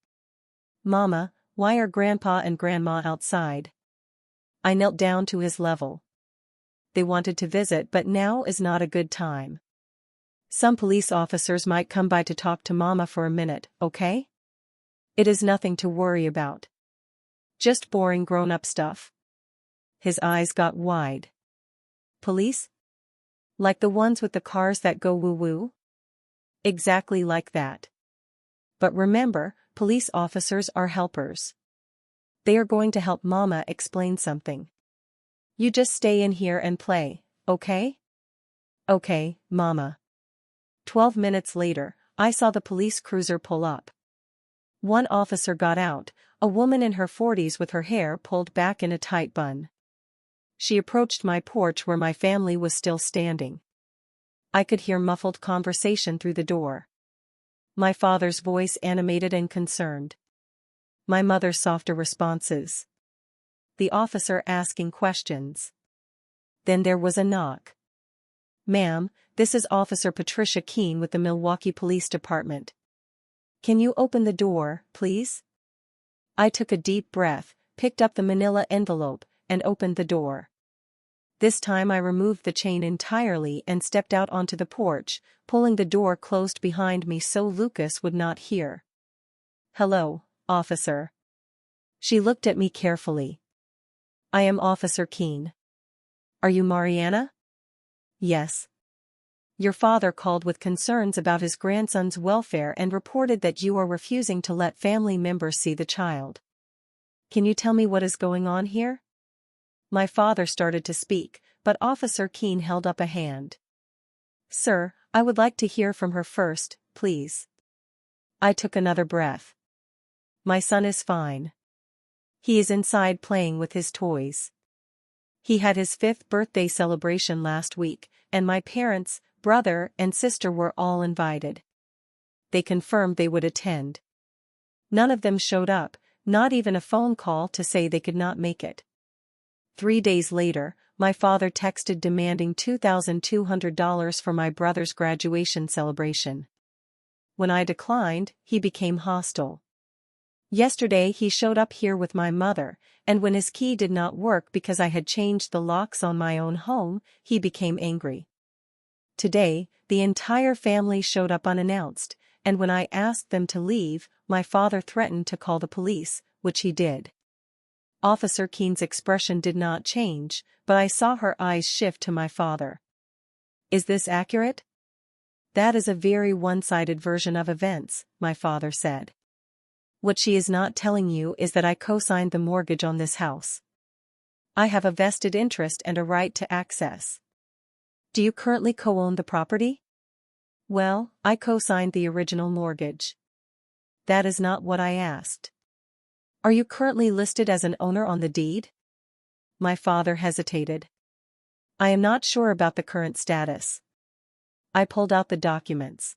Mama, why are Grandpa and Grandma outside? I knelt down to his level. They wanted to visit, but now is not a good time. Some police officers might come by to talk to Mama for a minute, okay? It is nothing to worry about. Just boring grown-up stuff. His eyes got wide. Police? Like the ones with the cars that go woo-woo? Exactly like that. But remember, police officers are helpers. They are going to help Mama explain something. You just stay in here and play, okay? Okay, Mama. 12 minutes later, I saw the police cruiser pull up. One officer got out, a woman in her 40s with her hair pulled back in a tight bun. She approached my porch where my family was still standing. I could hear muffled conversation through the door. My father's voice animated and concerned. My mother's softer responses. The officer asking questions. Then there was a knock. Ma'am, this is Officer Patricia Keene with the Milwaukee Police Department. Can you open the door, please? I took a deep breath, picked up the manila envelope, and opened the door. This time I removed the chain entirely and stepped out onto the porch, pulling the door closed behind me so Lucas would not hear. Hello, officer. She looked at me carefully. I am Officer Keene. Are you Mariana? Yes. Your father called with concerns about his grandson's welfare and reported that you are refusing to let family members see the child. Can you tell me what is going on here? My father started to speak, but Officer Keene held up a hand. Sir, I would like to hear from her first, please. I took another breath. My son is fine. He is inside playing with his toys. He had his 5th birthday celebration last week, and my parents, brother, and sister were all invited. They confirmed they would attend. None of them showed up, not even a phone call to say they could not make it. 3 days later, my father texted demanding $2,200 for my brother's graduation celebration. When I declined, he became hostile. Yesterday he showed up here with my mother, and when his key did not work because I had changed the locks on my own home, he became angry. Today, the entire family showed up unannounced, and when I asked them to leave, my father threatened to call the police, which he did. Officer Keene's expression did not change, but I saw her eyes shift to my father. Is this accurate? That is a very one-sided version of events, my father said. What she is not telling you is that I co-signed the mortgage on this house. I have a vested interest and a right to access. Do you currently co-own the property? Well, I co-signed the original mortgage. That is not what I asked. Are you currently listed as an owner on the deed? My father hesitated. I am not sure about the current status. I pulled out the documents.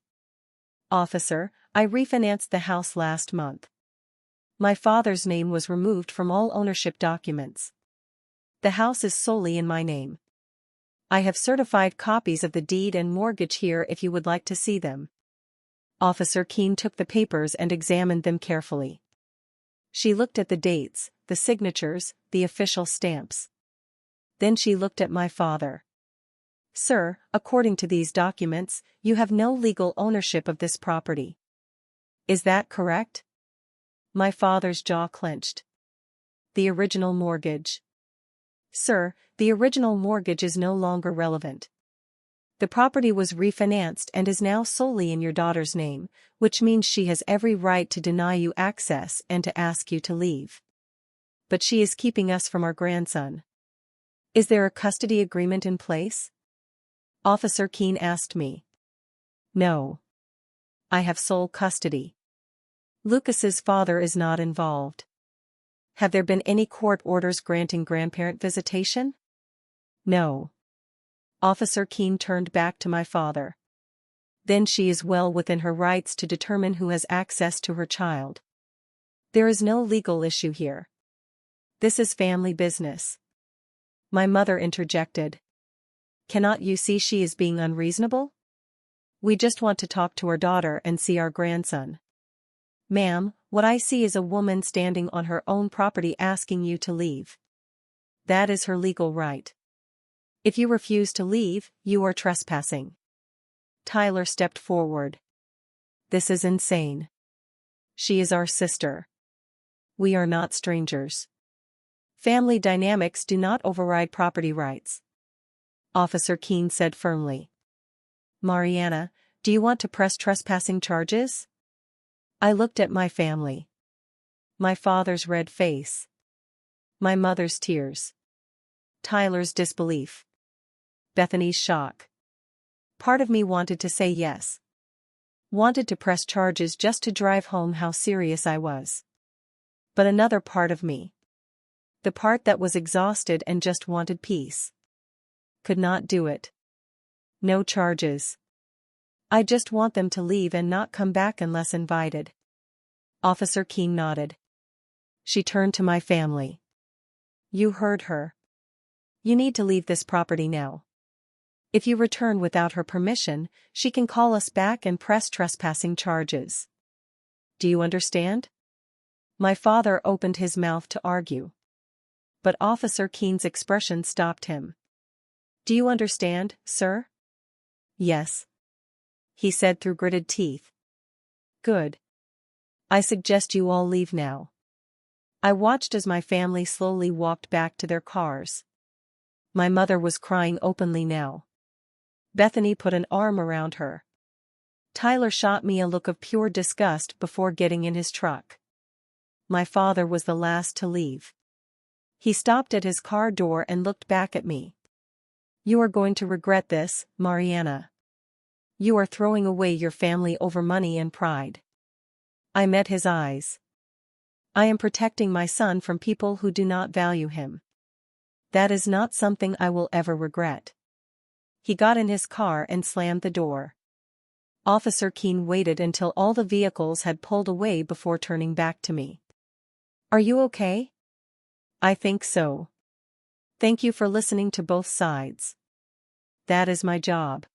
Officer, I refinanced the house last month. My father's name was removed from all ownership documents. The house is solely in my name. I have certified copies of the deed and mortgage here if you would like to see them. Officer Keene took the papers and examined them carefully. She looked at the dates, the signatures, the official stamps. Then she looked at my father. Sir, according to these documents, you have no legal ownership of this property. Is that correct? My father's jaw clenched. The original mortgage. Sir, the original mortgage is no longer relevant. The property was refinanced and is now solely in your daughter's name, which means she has every right to deny you access and to ask you to leave. But she is keeping us from our grandson. Is there a custody agreement in place? Officer Keene asked me. No. I have sole custody. Lucas's father is not involved. Have there been any court orders granting grandparent visitation? No. Officer Keene turned back to my father. Then she is well within her rights to determine who has access to her child. There is no legal issue here. This is family business. My mother interjected. Cannot you see she is being unreasonable? We just want to talk to our daughter and see our grandson. Ma'am, what I see is a woman standing on her own property asking you to leave. That is her legal right. If you refuse to leave, you are trespassing. Tyler stepped forward. This is insane. She is our sister. We are not strangers. Family dynamics do not override property rights. Officer Keene said firmly. Mariana, do you want to press trespassing charges? I looked at my family. My father's red face. My mother's tears. Tyler's disbelief. Bethany's shock. Part of me wanted to say yes. Wanted to press charges just to drive home how serious I was. But another part of me, the part that was exhausted and just wanted peace, could not do it. No charges. I just want them to leave and not come back unless invited. Officer Keene nodded. She turned to my family. You heard her. You need to leave this property now. If you return without her permission, she can call us back and press trespassing charges. Do you understand? My father opened his mouth to argue. But Officer Keene's expression stopped him. Do you understand, sir? Yes. He said through gritted teeth. Good. I suggest you all leave now. I watched as my family slowly walked back to their cars. My mother was crying openly now. Bethany put an arm around her. Tyler shot me a look of pure disgust before getting in his truck. My father was the last to leave. He stopped at his car door and looked back at me. You are going to regret this, Mariana. You are throwing away your family over money and pride. I met his eyes. I am protecting my son from people who do not value him. That is not something I will ever regret. He got in his car and slammed the door. Officer Keene waited until all the vehicles had pulled away before turning back to me. Are you okay? I think so. Thank you for listening to both sides. That is my job.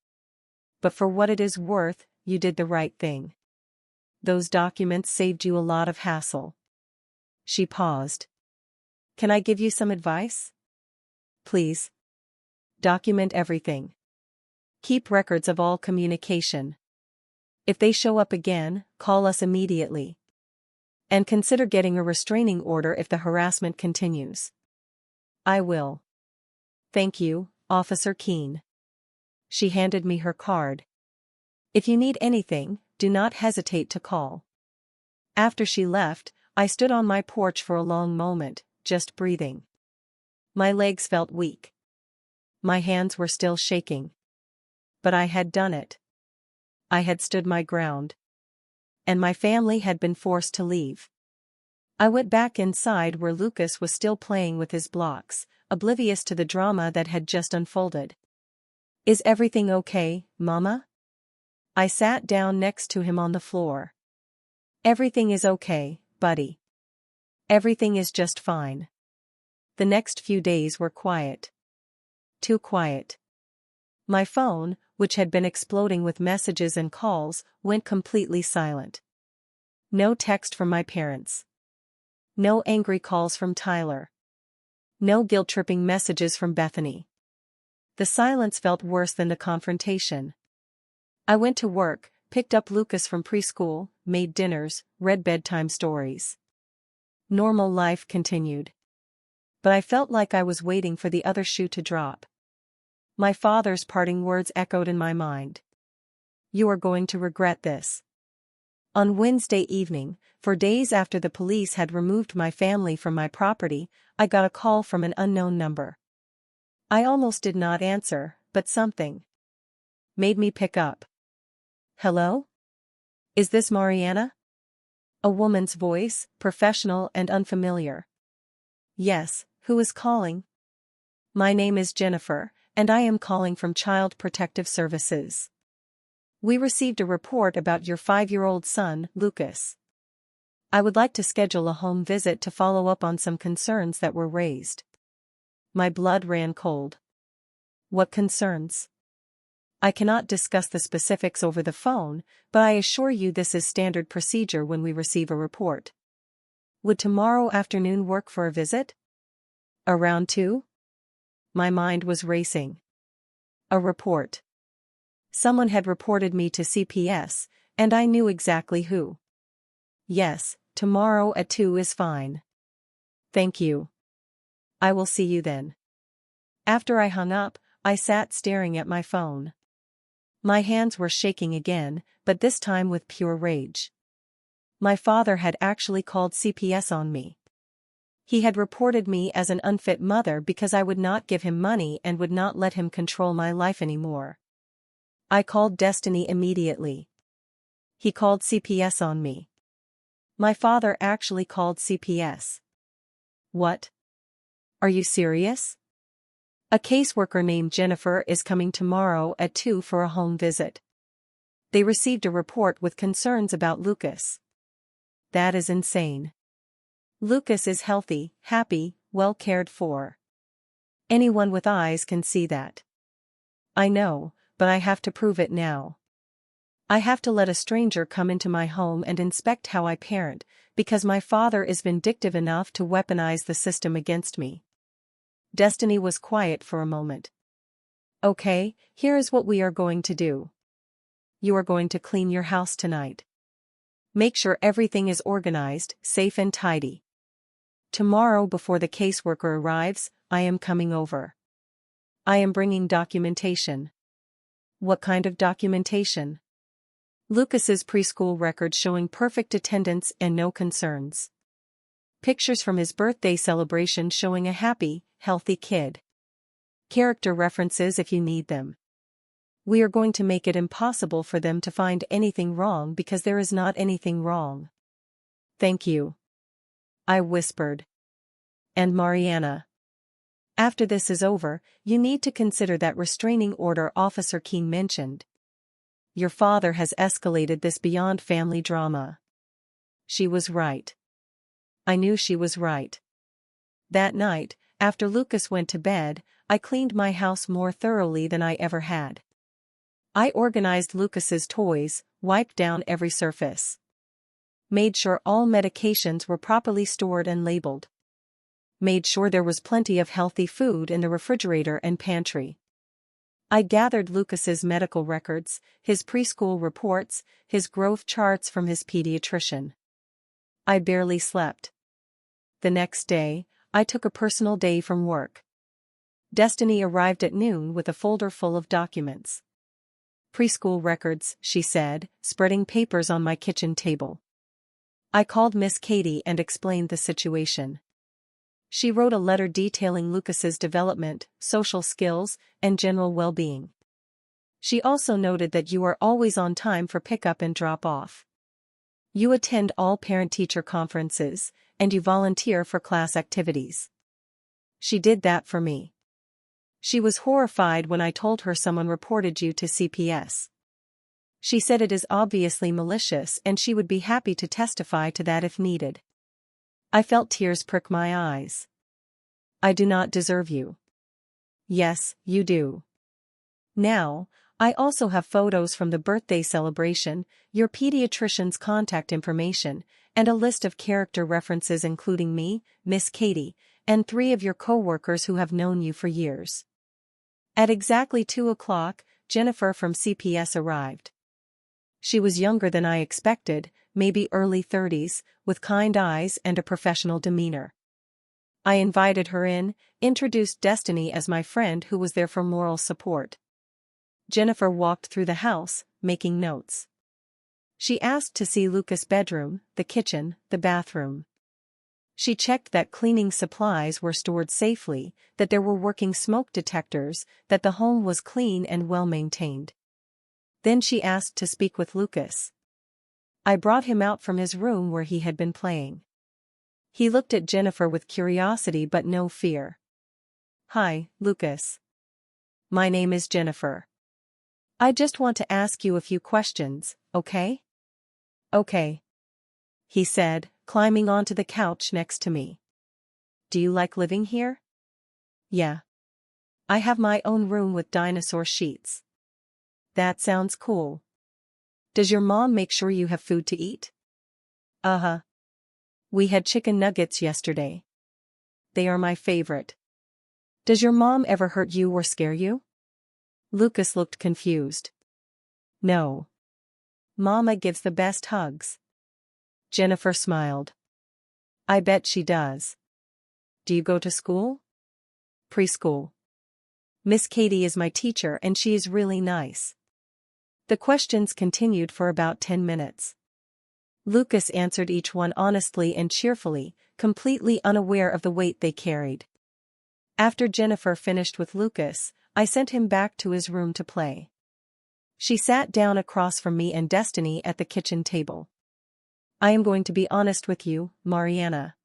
But for what it is worth, you did the right thing. Those documents saved you a lot of hassle. She paused. Can I give you some advice? Please. Document everything. Keep records of all communication. If they show up again, call us immediately. And consider getting a restraining order if the harassment continues. I will. Thank you, Officer Keene. She handed me her card. If you need anything, do not hesitate to call. After she left, I stood on my porch for a long moment, just breathing. My legs felt weak. My hands were still shaking. But I had done it. I had stood my ground. And my family had been forced to leave. I went back inside where Lucas was still playing with his blocks, oblivious to the drama that had just unfolded. Is everything okay, Mama? I sat down next to him on the floor. Everything is okay, buddy. Everything is just fine. The next few days were quiet. Too quiet. My phone, which had been exploding with messages and calls, went completely silent. No text from my parents. No angry calls from Tyler. No guilt-tripping messages from Bethany. The silence felt worse than the confrontation. I went to work, picked up Lucas from preschool, made dinners, read bedtime stories. Normal life continued. But I felt like I was waiting for the other shoe to drop. My father's parting words echoed in my mind. You are going to regret this. On Wednesday evening, for days after the police had removed my family from my property, I got a call from an unknown number. I almost did not answer, but something made me pick up. Hello? Is this Mariana? A woman's voice, professional and unfamiliar. Yes, who is calling? My name is Jennifer, and I am calling from Child Protective Services. We received a report about your 5-year-old son, Lucas. I would like to schedule a home visit to follow up on some concerns that were raised. My blood ran cold. What concerns? I cannot discuss the specifics over the phone, but I assure you this is standard procedure when we receive a report. Would tomorrow afternoon work for a visit? Around 2? My mind was racing. A report. Someone had reported me to CPS, and I knew exactly who. Yes, tomorrow at 2 is fine. Thank you. I will see you then. After I hung up, I sat staring at my phone. My hands were shaking again, but this time with pure rage. My father had actually called CPS on me. He had reported me as an unfit mother because I would not give him money and would not let him control my life anymore. I called Destiny immediately. He called CPS on me. My father actually called CPS. What? Are you serious? A caseworker named Jennifer is coming tomorrow at 2 for a home visit. They received a report with concerns about Lucas. That is insane. Lucas is healthy, happy, well cared for. Anyone with eyes can see that. I know, but I have to prove it now. I have to let a stranger come into my home and inspect how I parent, because my father is vindictive enough to weaponize the system against me. Destiny was quiet for a moment. Okay, here is what we are going to do. You are going to clean your house tonight. Make sure everything is organized, safe and tidy. Tomorrow before the caseworker arrives, I am coming over. I am bringing documentation. What kind of documentation? Lucas's preschool record showing perfect attendance and no concerns. Pictures from his birthday celebration showing a happy, healthy kid. Character references if you need them. We are going to make it impossible for them to find anything wrong because there is not anything wrong. Thank you. I whispered. And Mariana. After this is over, you need to consider that restraining order Officer Keene mentioned. Your father has escalated this beyond family drama. She was right. I knew she was right. That night, after Lucas went to bed, I cleaned my house more thoroughly than I ever had. I organized Lucas's toys, wiped down every surface. Made sure all medications were properly stored and labeled. Made sure there was plenty of healthy food in the refrigerator and pantry. I gathered Lucas's medical records, his preschool reports, his growth charts from his pediatrician. I barely slept. The next day, I took a personal day from work. Destiny arrived at noon with a folder full of documents. Preschool records, she said, spreading papers on my kitchen table. I called Miss Katie and explained the situation. She wrote a letter detailing Lucas's development, social skills, and general well-being. She also noted that you are always on time for pickup and drop-off. You attend all parent-teacher conferences, and you volunteer for class activities. She did that for me. She was horrified when I told her someone reported you to CPS. She said it is obviously malicious and she would be happy to testify to that if needed. I felt tears prick my eyes. I do not deserve you. Yes, you do. Now, I also have photos from the birthday celebration, your pediatrician's contact information, and a list of character references including me, Miss Katie, and 3 of your co-workers who have known you for years. At exactly 2 o'clock, Jennifer from CPS arrived. She was younger than I expected, maybe early 30s, with kind eyes and a professional demeanor. I invited her in, introduced Destiny as my friend who was there for moral support. Jennifer walked through the house, making notes. She asked to see Lucas' bedroom, the kitchen, the bathroom. She checked that cleaning supplies were stored safely, that there were working smoke detectors, that the home was clean and well-maintained. Then she asked to speak with Lucas. I brought him out from his room where he had been playing. He looked at Jennifer with curiosity but no fear. Hi, Lucas. My name is Jennifer. I just want to ask you a few questions, okay? Okay. He said, climbing onto the couch next to me. Do you like living here? Yeah. I have my own room with dinosaur sheets. That sounds cool. Does your mom make sure you have food to eat? Uh-huh. We had chicken nuggets yesterday. They are my favorite. Does your mom ever hurt you or scare you? Lucas looked confused. No. Mama gives the best hugs. Jennifer smiled. I bet she does. Do you go to school? Preschool. Miss Katie is my teacher and she is really nice. The questions continued for about 10 minutes. Lucas answered each one honestly and cheerfully, completely unaware of the weight they carried. After Jennifer finished with Lucas, I sent him back to his room to play. She sat down across from me and Destiny at the kitchen table. I am going to be honest with you, Mariana.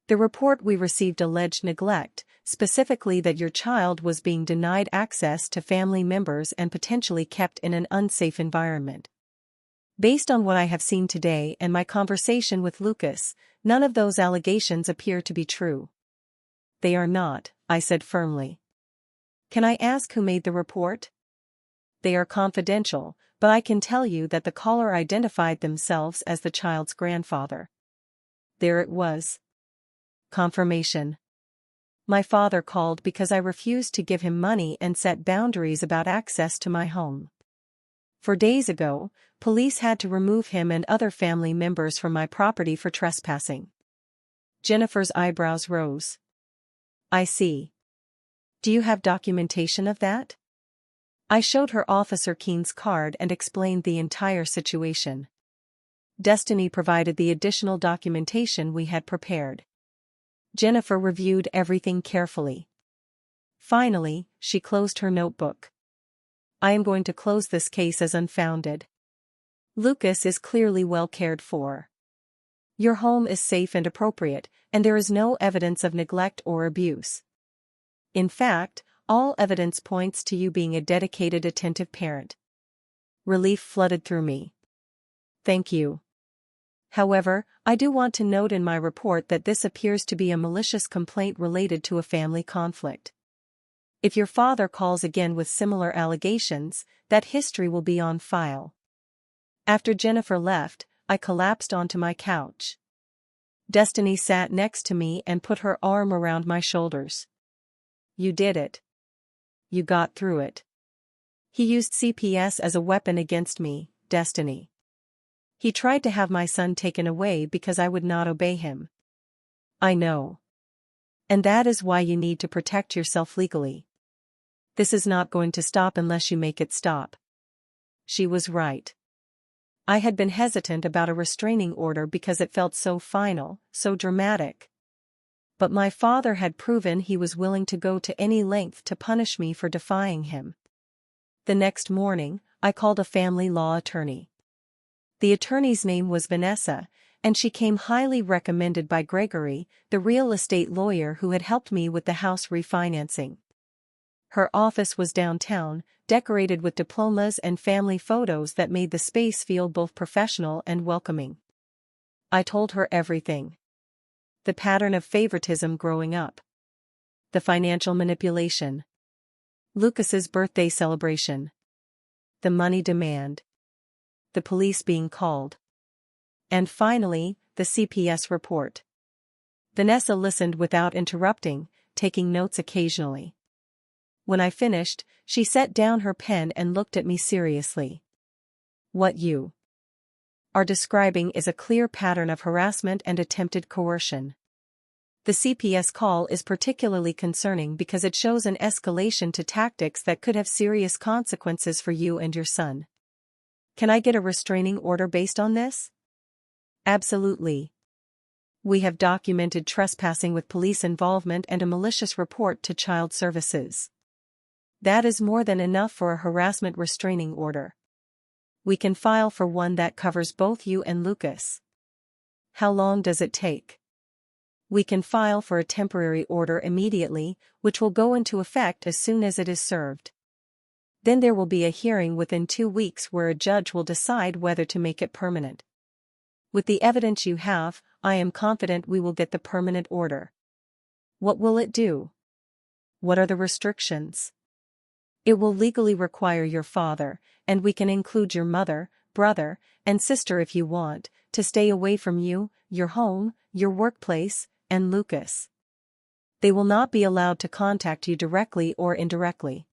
The report we received alleged neglect, specifically that your child was being denied access to family members and potentially kept in an unsafe environment. Based on what I have seen today and my conversation with Lucas, none of those allegations appear to be true. They are not, I said firmly. Can I ask who made the report? They are confidential, but I can tell you that the caller identified themselves as the child's grandfather. There it was. Confirmation. My father called because I refused to give him money and set boundaries about access to my home. 4 days ago, police had to remove him and other family members from my property for trespassing. Jennifer's eyebrows rose. I see. Do you have documentation of that? I showed her Officer Keene's card and explained the entire situation. Destiny provided the additional documentation we had prepared. Jennifer reviewed everything carefully. Finally, she closed her notebook. I am going to close this case as unfounded. Lucas is clearly well cared for. Your home is safe and appropriate, and there is no evidence of neglect or abuse. In fact, all evidence points to you being a dedicated, attentive parent. Relief flooded through me. Thank you. However, I do want to note in my report that this appears to be a malicious complaint related to a family conflict. If your father calls again with similar allegations, that history will be on file. After Jennifer left, I collapsed onto my couch. Destiny sat next to me and put her arm around my shoulders. You did it. You got through it. He used CPS as a weapon against me, Destiny. He tried to have my son taken away because I would not obey him. I know. And that is why you need to protect yourself legally. This is not going to stop unless you make it stop. She was right. I had been hesitant about a restraining order because it felt so final, so dramatic. But my father had proven he was willing to go to any length to punish me for defying him. The next morning, I called a family law attorney. The attorney's name was Vanessa, and she came highly recommended by Gregory, the real estate lawyer who had helped me with the house refinancing. Her office was downtown, decorated with diplomas and family photos that made the space feel both professional and welcoming. I told her everything. The pattern of favoritism growing up. The financial manipulation. Lucas's birthday celebration. The money demand. The police being called. And finally, the CPS report. Vanessa listened without interrupting, taking notes occasionally. When I finished, she set down her pen and looked at me seriously. What you are describing is a clear pattern of harassment and attempted coercion. The CPS call is particularly concerning because it shows an escalation to tactics that could have serious consequences for you and your son. Can I get a restraining order based on this? Absolutely. We have documented trespassing with police involvement and a malicious report to Child Services. That is more than enough for a harassment restraining order. We can file for one that covers both you and Lucas. How long does it take? We can file for a temporary order immediately, which will go into effect as soon as it is served. Then there will be a hearing within 2 weeks where a judge will decide whether to make it permanent. With the evidence you have, I am confident we will get the permanent order. What will it do? What are the restrictions? It will legally require your father, and we can include your mother, brother, and sister if you want, to stay away from you, your home, your workplace, and Lucas. They will not be allowed to contact you directly or indirectly.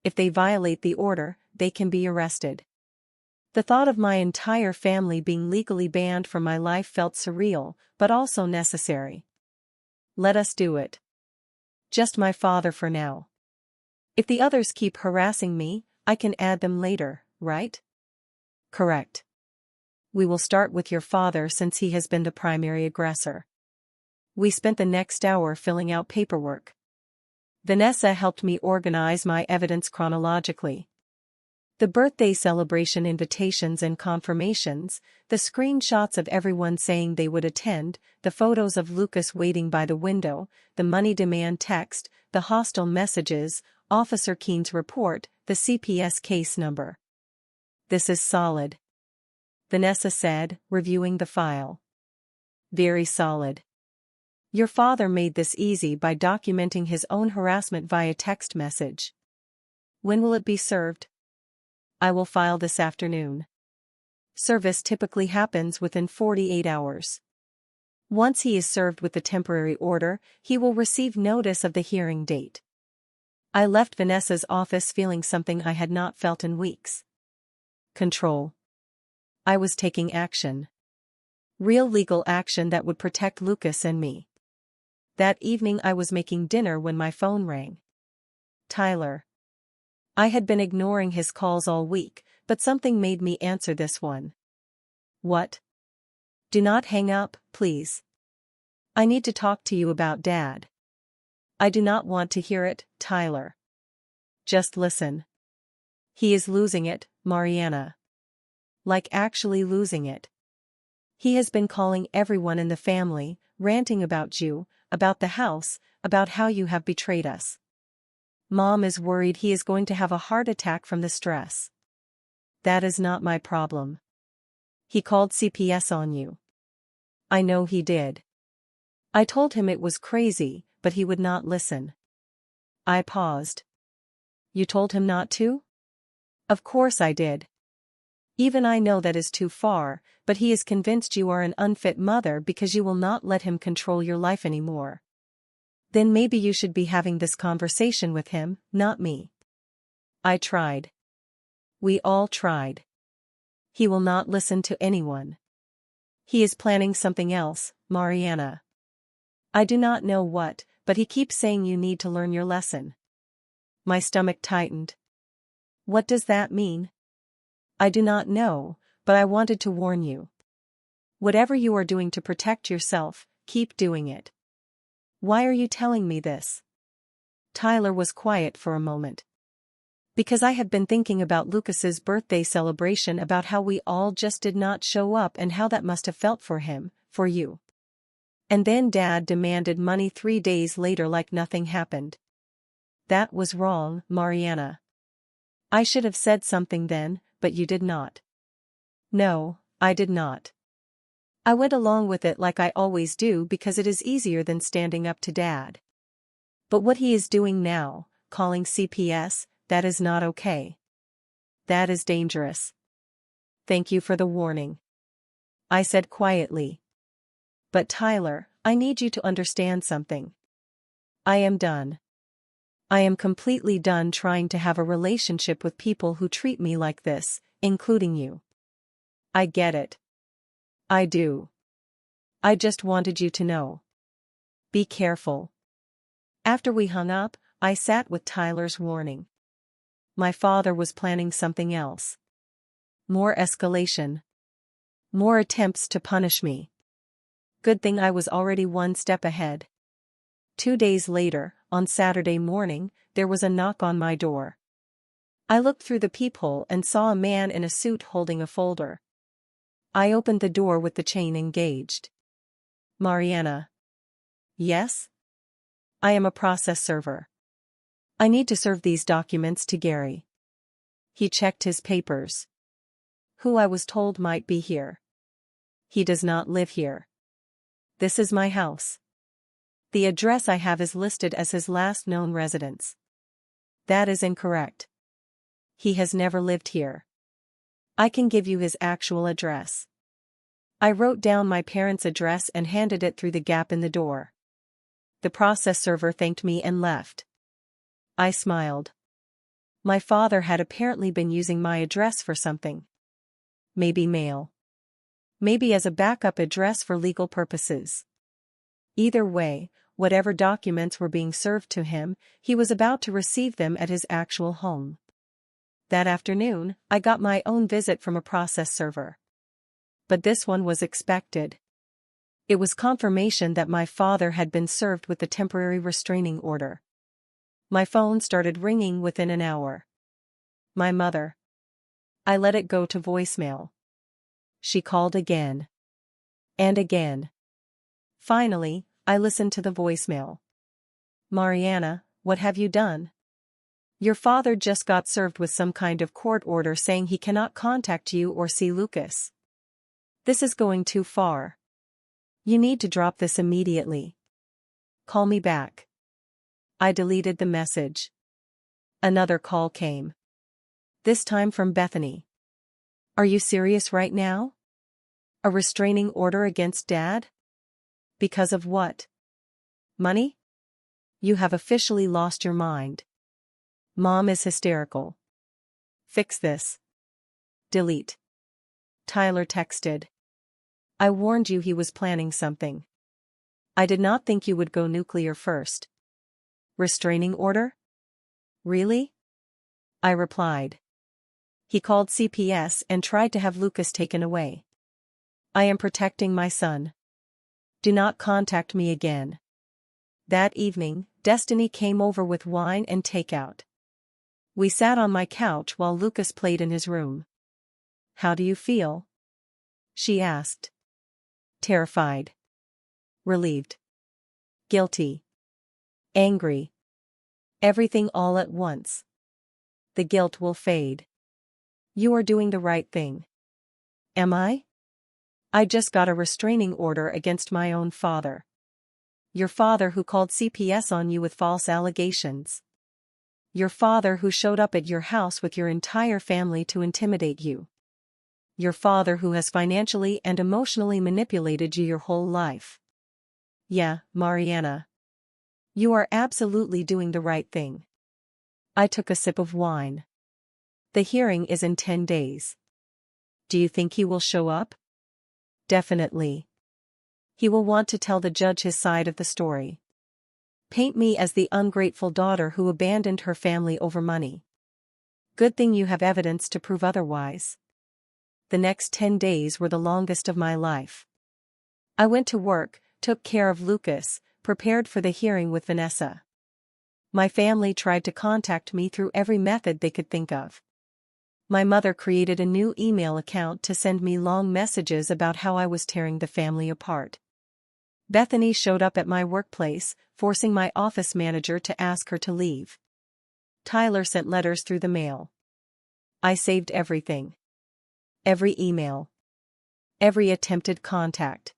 If they violate the order, they can be arrested. The thought of my entire family being legally banned from my life felt surreal, but also necessary. Let us do it. Just my father for now. If the others keep harassing me, I can add them later, right? Correct. We will start with your father since he has been the primary aggressor. We spent the next hour filling out paperwork. Vanessa helped me organize my evidence chronologically. The birthday celebration invitations and confirmations, the screenshots of everyone saying they would attend, the photos of Lucas waiting by the window, the money demand text, the hostile messages, Officer Keene's report, the CPS case number. This is solid. Vanessa said, reviewing the file. Very solid. Your father made this easy by documenting his own harassment via text message. When will it be served? I will file this afternoon. Service typically happens within 48 hours. Once he is served with the temporary order, he will receive notice of the hearing date. I left Vanessa's office feeling something I had not felt in weeks. Control. I was taking action. Real legal action that would protect Lucas and me. That evening I was making dinner when my phone rang. Tyler. I had been ignoring his calls all week, but something made me answer this one. What? Do not hang up, please. I need to talk to you about Dad. I do not want to hear it, Tyler. Just listen. He is losing it, Mariana. Like actually losing it. He has been calling everyone in the family, ranting about you, about the house, about how you have betrayed us. Mom is worried he is going to have a heart attack from the stress. That is not my problem. He called CPS on you. I know he did. I told him it was crazy, but he would not listen. I paused. You told him not to? Of course I did. Even I know that is too far, but he is convinced you are an unfit mother because you will not let him control your life anymore. Then maybe you should be having this conversation with him, not me. I tried. We all tried. He will not listen to anyone. He is planning something else, Mariana. I do not know what, but he keeps saying you need to learn your lesson. My stomach tightened. What does that mean? I do not know, but I wanted to warn you. Whatever you are doing to protect yourself, keep doing it. Why are you telling me this? Tyler was quiet for a moment. Because I have been thinking about Lucas's birthday celebration, about how we all just did not show up and how that must have felt for him, for you. And then Dad demanded money 3 days later like nothing happened. That was wrong, Mariana. I should have said something then, but you did not. No, I did not. I went along with it like I always do because it is easier than standing up to Dad. But what he is doing now, calling CPS, that is not okay. That is dangerous. Thank you for the warning, I said quietly. But Tyler, I need you to understand something. I am done. I am completely done trying to have a relationship with people who treat me like this, including you. I get it. I do. I just wanted you to know. Be careful. After we hung up, I sat with Tyler's warning. My father was planning something else. More escalation. More attempts to punish me. Good thing I was already 1 step ahead. 2 days later, on Saturday morning, there was a knock on my door. I looked through the peephole and saw a man in a suit holding a folder. I opened the door with the chain engaged. Mariana. Yes? I am a process server. I need to serve these documents to Gary. He checked his papers. Who I was told might be here. He does not live here. This is my house. The address I have is listed as his last known residence. That is incorrect. He has never lived here. I can give you his actual address. I wrote down my parents' address and handed it through the gap in the door. The process server thanked me and left. I smiled. My father had apparently been using my address for something. Maybe mail. Maybe as a backup address for legal purposes. Either way, whatever documents were being served to him, he was about to receive them at his actual home. That afternoon, I got my own visit from a process server. But this one was expected. It was confirmation that my father had been served with the temporary restraining order. My phone started ringing within an hour. My mother. I let it go to voicemail. She called again. And again. Finally, I listened to the voicemail. Mariana, what have you done? Your father just got served with some kind of court order saying he cannot contact you or see Lucas. This is going too far. You need to drop this immediately. Call me back. I deleted the message. Another call came. This time from Bethany. Are you serious right now? A restraining order against Dad? Because of what? Money? You have officially lost your mind. Mom is hysterical. Fix this. Delete. Tyler texted. I warned you he was planning something. I did not think you would go nuclear first. Restraining order? Really? I replied. He called CPS and tried to have Lucas taken away. I am protecting my son. Do not contact me again. That evening, Destiny came over with wine and takeout. We sat on my couch while Lucas played in his room. How do you feel? She asked. Terrified. Relieved. Guilty. Angry. Everything all at once. The guilt will fade. You are doing the right thing. Am I? I just got a restraining order against my own father. Your father who called CPS on you with false allegations. Your father who showed up at your house with your entire family to intimidate you. Your father who has financially and emotionally manipulated you your whole life. Yeah, Mariana. You are absolutely doing the right thing. I took a sip of wine. The hearing is in 10 days. Do you think he will show up? Definitely. He will want to tell the judge his side of the story. Paint me as the ungrateful daughter who abandoned her family over money. Good thing you have evidence to prove otherwise. The next 10 days were the longest of my life. I went to work, took care of Lucas, prepared for the hearing with Vanessa. My family tried to contact me through every method they could think of. My mother created a new email account to send me long messages about how I was tearing the family apart. Bethany showed up at my workplace, forcing my office manager to ask her to leave. Tyler sent letters through the mail. I saved everything. Every email. Every attempted contact.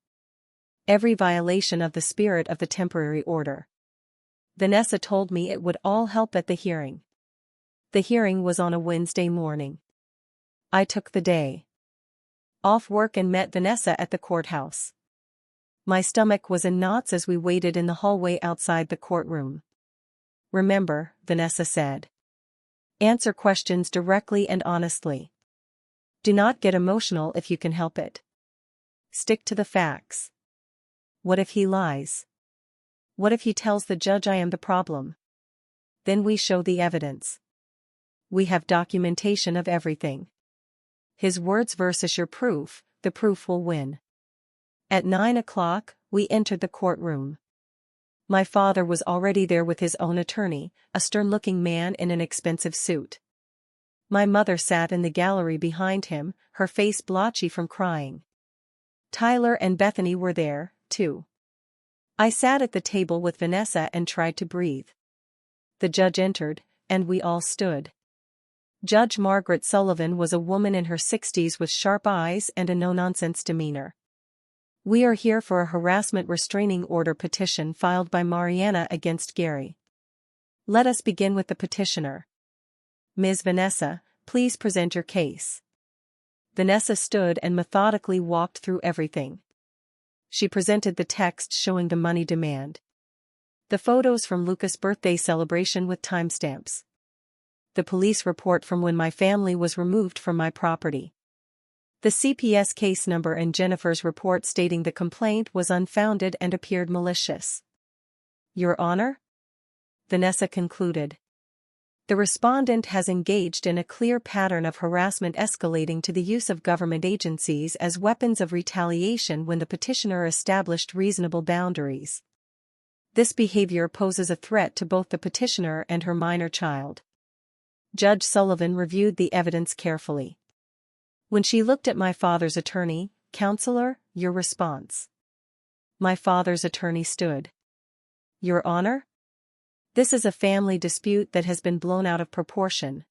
Every violation of the spirit of the temporary order. Vanessa told me it would all help at the hearing. The hearing was on a Wednesday morning. I took the day off work and met Vanessa at the courthouse. My stomach was in knots as we waited in the hallway outside the courtroom. Remember, Vanessa said. Answer questions directly and honestly. Do not get emotional if you can help it. Stick to the facts. What if he lies? What if he tells the judge I am the problem? Then we show the evidence. We have documentation of everything. His words versus your proof, the proof will win. At 9 o'clock, we entered the courtroom. My father was already there with his own attorney, a stern-looking man in an expensive suit. My mother sat in the gallery behind him, her face blotchy from crying. Tyler and Bethany were there, too. I sat at the table with Vanessa and tried to breathe. The judge entered, and we all stood. Judge Margaret Sullivan was a woman in her 60s with sharp eyes and a no-nonsense demeanor. We are here for a harassment restraining order petition filed by Mariana against Gary. Let us begin with the petitioner. Ms. Vanessa, please present your case. Vanessa stood and methodically walked through everything. She presented the text showing the money demand. The photos from Lucas' birthday celebration with timestamps. The police report from when my family was removed from my property. The CPS case number and Jennifer's report stating the complaint was unfounded and appeared malicious. Your Honor? Vanessa concluded. The respondent has engaged in a clear pattern of harassment escalating to the use of government agencies as weapons of retaliation when the petitioner established reasonable boundaries. This behavior poses a threat to both the petitioner and her minor child. Judge Sullivan reviewed the evidence carefully. When she looked at my father's attorney, "Counselor, your response." My father's attorney stood. Your Honor? This is a family dispute that has been blown out of proportion.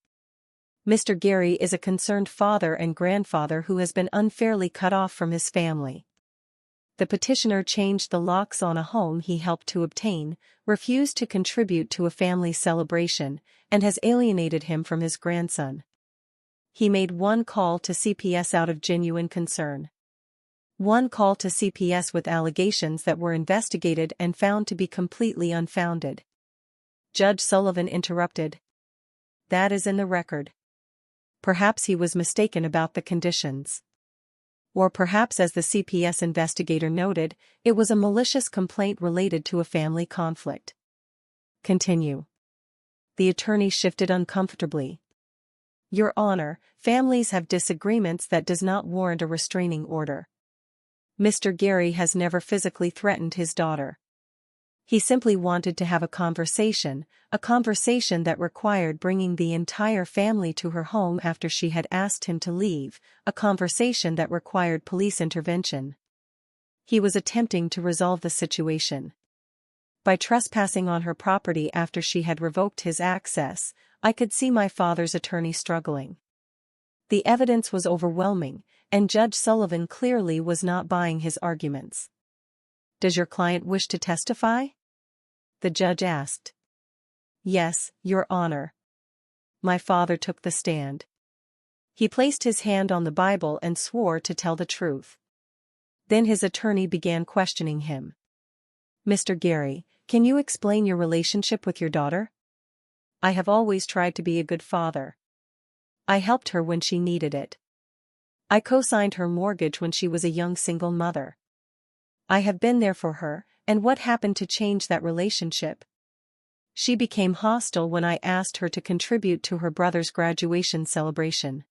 Mr. Gary is a concerned father and grandfather who has been unfairly cut off from his family. The petitioner changed the locks on a home he helped to obtain, refused to contribute to a family celebration, and has alienated him from his grandson. He made one call to CPS out of genuine concern. One call to CPS with allegations that were investigated and found to be completely unfounded. Judge Sullivan interrupted. That is in the record. Perhaps he was mistaken about the conditions. Or perhaps, as the CPS investigator noted, it was a malicious complaint related to a family conflict. Continue. The attorney shifted uncomfortably. Your Honor, families have disagreements that does not warrant a restraining order. Mr. Gary has never physically threatened his daughter. He simply wanted to have a conversation that required bringing the entire family to her home after she had asked him to leave, a conversation that required police intervention. He was attempting to resolve the situation. By trespassing on her property after she had revoked his access, I could see my father's attorney struggling. The evidence was overwhelming, and Judge Sullivan clearly was not buying his arguments. Does your client wish to testify? The judge asked. Yes, Your Honor. My father took the stand. He placed his hand on the Bible and swore to tell the truth. Then his attorney began questioning him. Mr. Gary, can you explain your relationship with your daughter? I have always tried to be a good father. I helped her when she needed it. I co-signed her mortgage when she was a young single mother. I have been there for her, and what happened to change that relationship? She became hostile when I asked her to contribute to her brother's graduation celebration.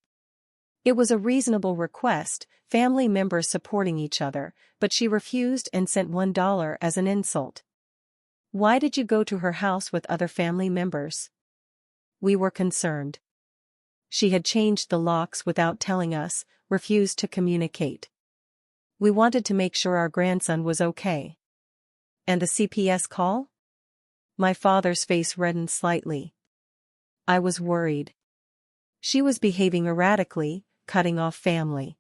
It was a reasonable request, family members supporting each other, but she refused and sent $1 as an insult. Why did you go to her house with other family members? We were concerned. She had changed the locks without telling us, refused to communicate. We wanted to make sure our grandson was okay. And the CPS call? My father's face reddened slightly. I was worried. She was behaving erratically, cutting off family.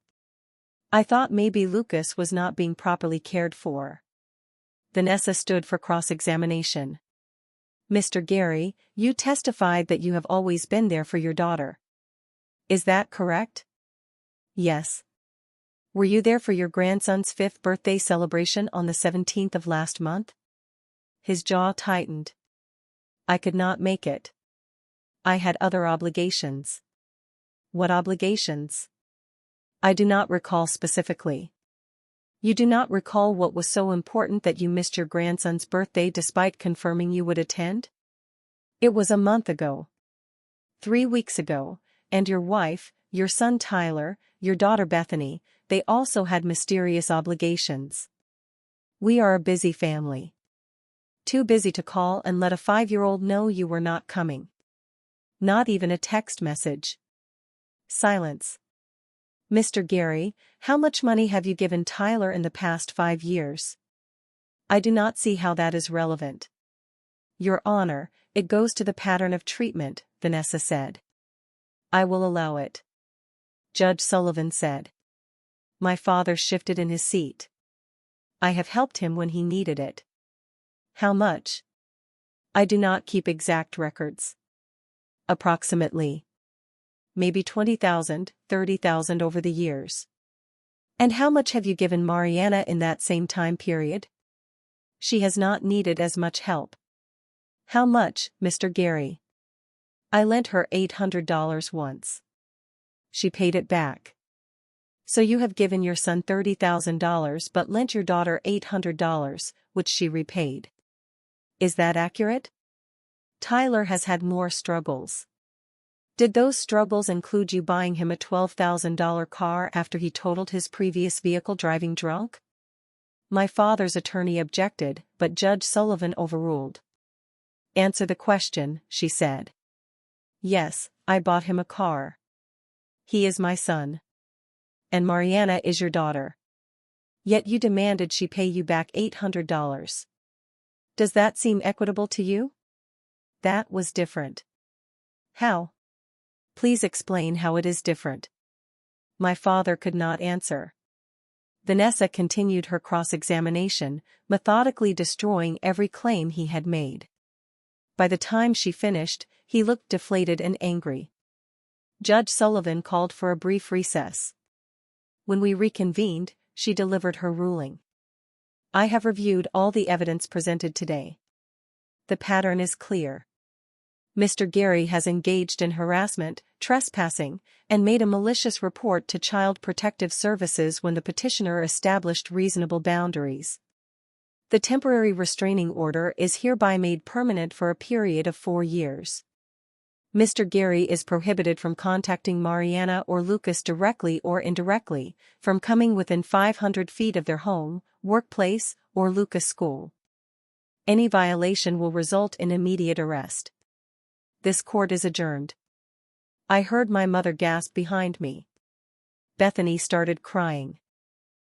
I thought maybe Lucas was not being properly cared for. Vanessa stood for cross-examination. Mr. Gary, you testified that you have always been there for your daughter. Is that correct? Yes. Were you there for your grandson's 5th birthday celebration on the 17th of last month? His jaw tightened. I could not make it. I had other obligations. What obligations? I do not recall specifically. You do not recall what was so important that you missed your grandson's birthday despite confirming you would attend? It was a month ago. 3 weeks ago, and your wife, your son Tyler, your daughter Bethany, they also had mysterious obligations. We are a busy family. Too busy to call and let a 5-year-old know you were not coming. Not even a text message. Silence. Mr. Gary, how much money have you given Tyler in the past 5 years? I do not see how that is relevant. Your Honor, it goes to the pattern of treatment, Vanessa said. I will allow it. Judge Sullivan said. My father shifted in his seat. I have helped him when he needed it. How much? I do not keep exact records. Approximately. Maybe 20,000, 30,000 over the years. And how much have you given Mariana in that same time period? She has not needed as much help. How much, Mr. Gary? I lent her $800 once. She paid it back. So you have given your son $30,000 but lent your daughter $800, which she repaid. Is that accurate? Tyler has had more struggles. Did those struggles include you buying him a $12,000 car after he totaled his previous vehicle driving drunk? My father's attorney objected, but Judge Sullivan overruled. Answer the question, she said. Yes, I bought him a car. He is my son. And Mariana is your daughter. Yet you demanded she pay you back $800. Does that seem equitable to you? That was different. How? Please explain how it is different. My father could not answer. Vanessa continued her cross-examination, methodically destroying every claim he had made. By the time she finished, he looked deflated and angry. Judge Sullivan called for a brief recess. When we reconvened, she delivered her ruling. I have reviewed all the evidence presented today. The pattern is clear. Mr. Gary has engaged in harassment, trespassing, and made a malicious report to Child Protective Services when the petitioner established reasonable boundaries. The temporary restraining order is hereby made permanent for a period of 4 years. Mr. Gary is prohibited from contacting Mariana or Lucas directly or indirectly, from coming within 500 feet of their home, workplace, or Lucas school. Any violation will result in immediate arrest. This court is adjourned. I heard my mother gasp behind me. Bethany started crying.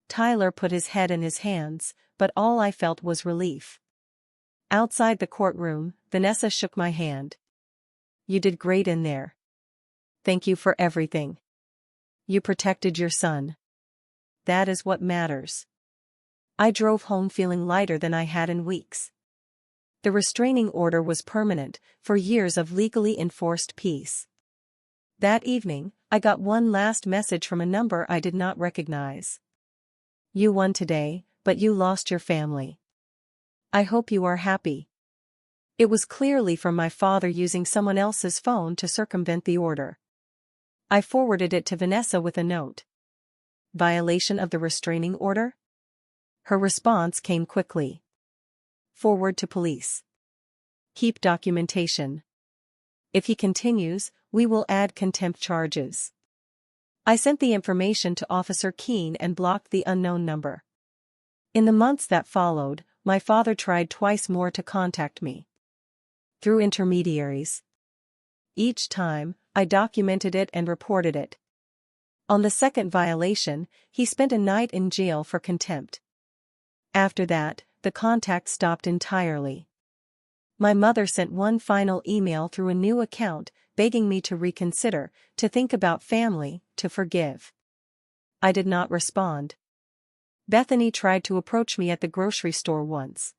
Tyler put his head in his hands, but all I felt was relief. Outside the courtroom, Vanessa shook my hand. You did great in there. Thank you for everything. You protected your son. That is what matters. I drove home feeling lighter than I had in weeks. The restraining order was permanent, for years of legally enforced peace. That evening, I got one last message from a number I did not recognize. You won today, but you lost your family. I hope you are happy. It was clearly from my father using someone else's phone to circumvent the order. I forwarded it to Vanessa with a note. Violation of the restraining order? Her response came quickly. Forward to police. Keep documentation. If he continues, we will add contempt charges. I sent the information to Officer Keene and blocked the unknown number. In the months that followed, my father tried twice more to contact me. Through intermediaries. Each time, I documented it and reported it. On the second violation, he spent a night in jail for contempt. After that, the contact stopped entirely. My mother sent one final email through a new account, begging me to reconsider, to think about family, to forgive. I did not respond. Bethany tried to approach me at the grocery store once.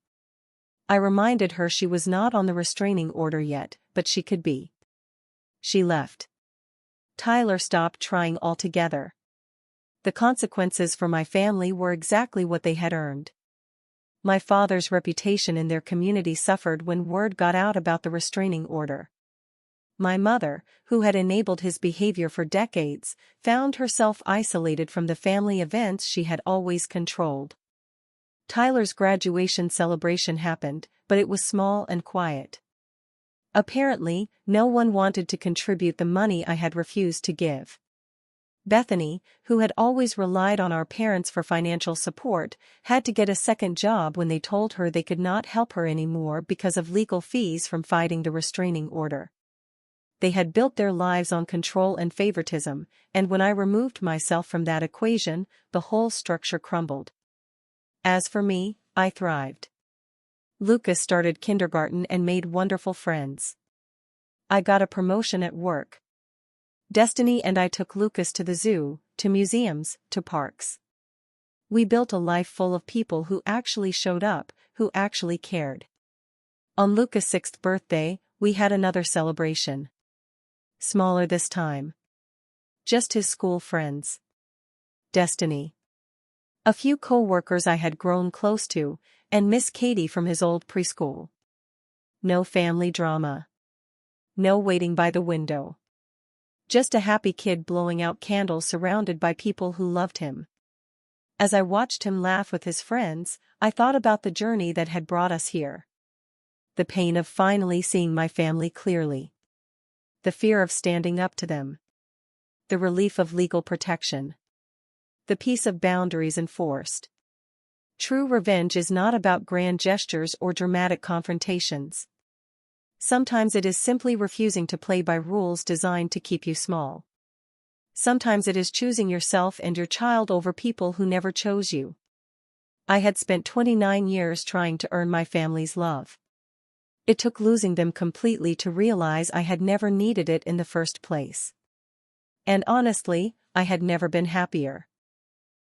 I reminded her she was not on the restraining order yet, but she could be. She left. Tyler stopped trying altogether. The consequences for my family were exactly what they had earned. My father's reputation in their community suffered when word got out about the restraining order. My mother, who had enabled his behavior for decades, found herself isolated from the family events she had always controlled. Tyler's graduation celebration happened, but it was small and quiet. Apparently, no one wanted to contribute the money I had refused to give. Bethany, who had always relied on our parents for financial support, had to get a second job when they told her they could not help her anymore because of legal fees from fighting the restraining order. They had built their lives on control and favoritism, and when I removed myself from that equation, the whole structure crumbled. As for me, I thrived. Lucas started kindergarten and made wonderful friends. I got a promotion at work. Destiny and I took Lucas to the zoo, to museums, to parks. We built a life full of people who actually showed up, who actually cared. On Lucas' 6th birthday, we had another celebration. Smaller this time. Just his school friends. Destiny. A few co-workers I had grown close to, and Miss Katie from his old preschool. No family drama. No waiting by the window. Just a happy kid blowing out candles surrounded by people who loved him. As I watched him laugh with his friends, I thought about the journey that had brought us here. The pain of finally seeing my family clearly. The fear of standing up to them. The relief of legal protection. The peace of boundaries enforced. True revenge is not about grand gestures or dramatic confrontations. Sometimes it is simply refusing to play by rules designed to keep you small. Sometimes it is choosing yourself and your child over people who never chose you. I had spent 29 years trying to earn my family's love. It took losing them completely to realize I had never needed it in the first place. And honestly, I had never been happier.